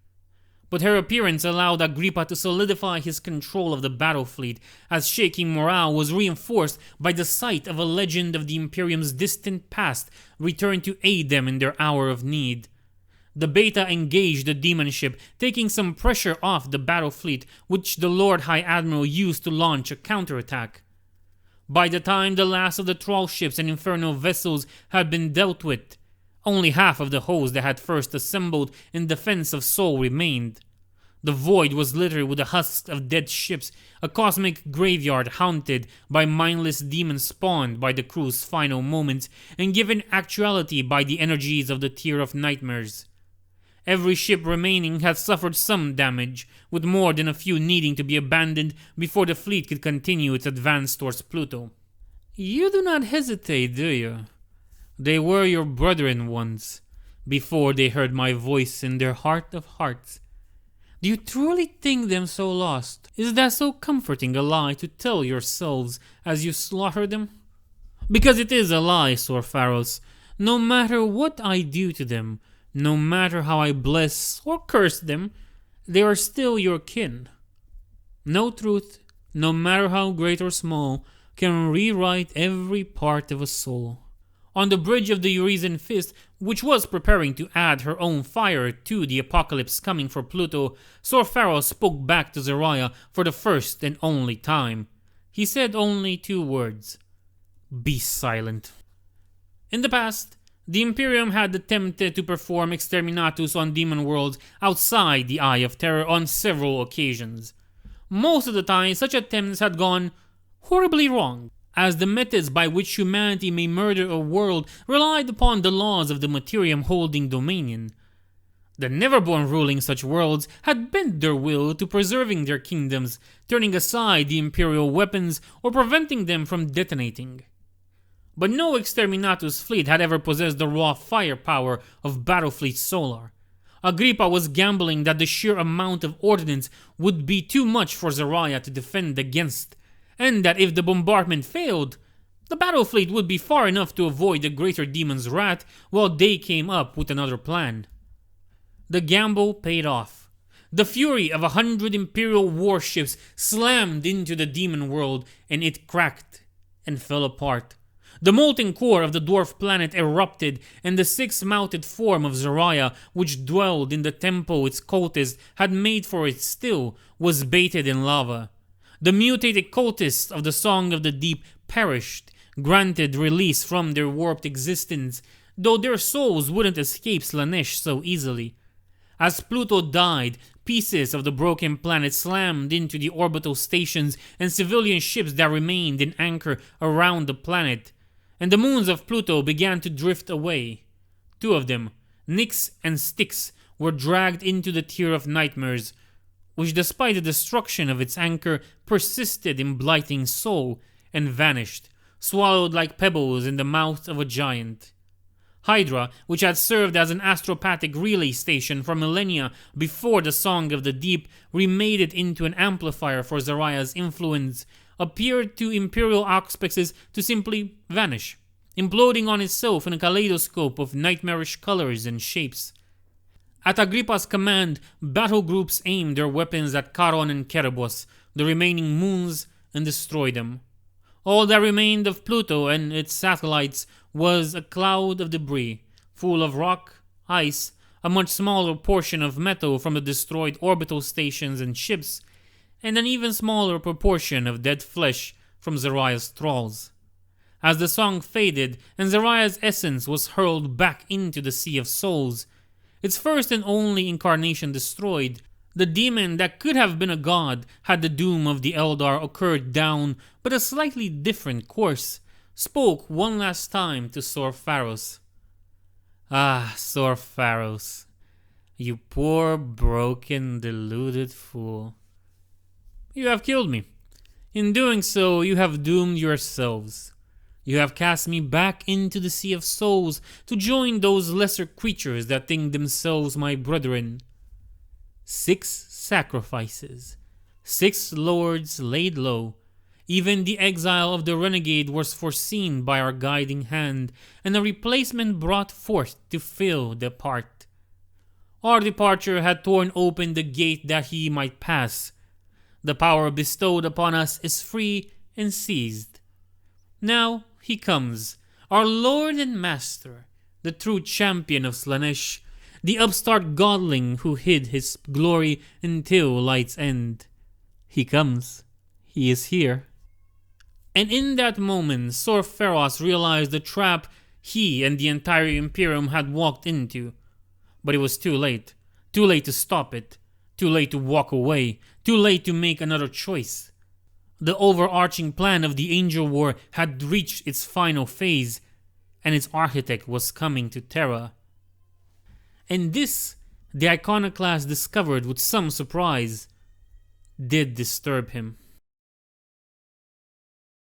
But her appearance allowed Agrippa to solidify his control of the battle fleet, as shaking morale was reinforced by the sight of a legend of the Imperium's distant past return to aid them in their hour of need. The Beta engaged the demon ship, taking some pressure off the battle fleet, which the Lord High Admiral used to launch a counterattack. By the time the last of the Thrall ships and Inferno vessels had been dealt with, only half of the host that had first assembled in defense of Sol remained. The void was littered with the husks of dead ships, a cosmic graveyard haunted by mindless demons spawned by the crew's final moments and given actuality by the energies of the Tier of Nightmares. Every ship remaining had suffered some damage, with more than a few needing to be abandoned before the fleet could continue its advance towards Pluto. You do not hesitate, do you? They were your brethren once, before they heard my voice in their heart of hearts. Do you truly think them so lost? Is that so comforting a lie to tell yourselves as you slaughter them? Because it is a lie, Sor Pharos. No matter what I do to them, no matter how I bless or curse them, they are still your kin. No truth, no matter how great or small, can rewrite every part of a soul. On the bridge of the Urizen Fist, which was preparing to add her own fire to the apocalypse coming for Pluto, Sor Pharos spoke back to Zahariel for the first and only time. He said only 2 words. Be silent. In the past, the Imperium had attempted to perform exterminatus on demon worlds outside the Eye of Terror on several occasions. Most of the time, such attempts had gone horribly wrong, as the methods by which humanity may murder a world relied upon the laws of the Materium holding dominion. The Neverborn ruling such worlds had bent their will to preserving their kingdoms, turning aside the Imperial weapons or preventing them from detonating. But no Exterminatus fleet had ever possessed the raw firepower of Battlefleet Solar. Agrippa was gambling that the sheer amount of ordnance would be too much for Zahariel to defend against, and that if the bombardment failed, the battle fleet would be far enough to avoid the greater demon's wrath while they came up with another plan. The gamble paid off. The fury of 100 Imperial warships slammed into the demon world, and it cracked and fell apart. The molten core of the dwarf planet erupted, and the 6-mounted form of Zahariel, which dwelled in the temple its cultists had made for it still, was bathed in lava. The mutated cultists of the Song of the Deep perished, granted release from their warped existence, though their souls wouldn't escape Slaanesh so easily. As Pluto died, pieces of the broken planet slammed into the orbital stations and civilian ships that remained in anchor around the planet, and the moons of Pluto began to drift away. 2 of them, Nyx and Styx, were dragged into the Tier of Nightmares, which despite the destruction of its anchor persisted in blighting Sol and vanished, swallowed like pebbles in the mouth of a giant. Hydra, which had served as an astropathic relay station for millennia before the Song of the Deep remade it into an amplifier for Zahariel's influence, appeared to Imperial auspices to simply vanish, imploding on itself in a kaleidoscope of nightmarish colors and shapes. At Agrippa's command, battle groups aimed their weapons at Charon and Kerebos, the remaining moons, and destroyed them. All that remained of Pluto and its satellites was a cloud of debris, full of rock, ice, a much smaller portion of metal from the destroyed orbital stations and ships, and an even smaller proportion of dead flesh from Zahariel's thralls. As the song faded and Zahariel's essence was hurled back into the Sea of Souls, its first and only incarnation destroyed, the demon that could have been a god had the doom of the Eldar occurred down but a slightly different course, spoke one last time to Sor Pharos. Ah, Sor Pharos, you poor, broken, deluded fool. You have killed me. In doing so, you have doomed yourselves. You have cast me back into the sea of souls to join those lesser creatures that think themselves my brethren. 6 sacrifices, 6 lords laid low. Even the exile of the renegade was foreseen by our guiding hand, and a replacement brought forth to fill the part. Our departure had torn open the gate that he might pass. The power bestowed upon us is free and seized. Now he comes, our Lord and Master, the true champion of Slaanesh, the upstart godling who hid his glory until light's end. He comes. He is here. And in that moment, Sor Feros realized the trap he and the entire Imperium had walked into. But it was too late. Too late to stop it. Too late to walk away. Too late to make another choice. The overarching plan of the Angel War had reached its final phase, and its architect was coming to Terra. And this, the iconoclast discovered with some surprise, did disturb him.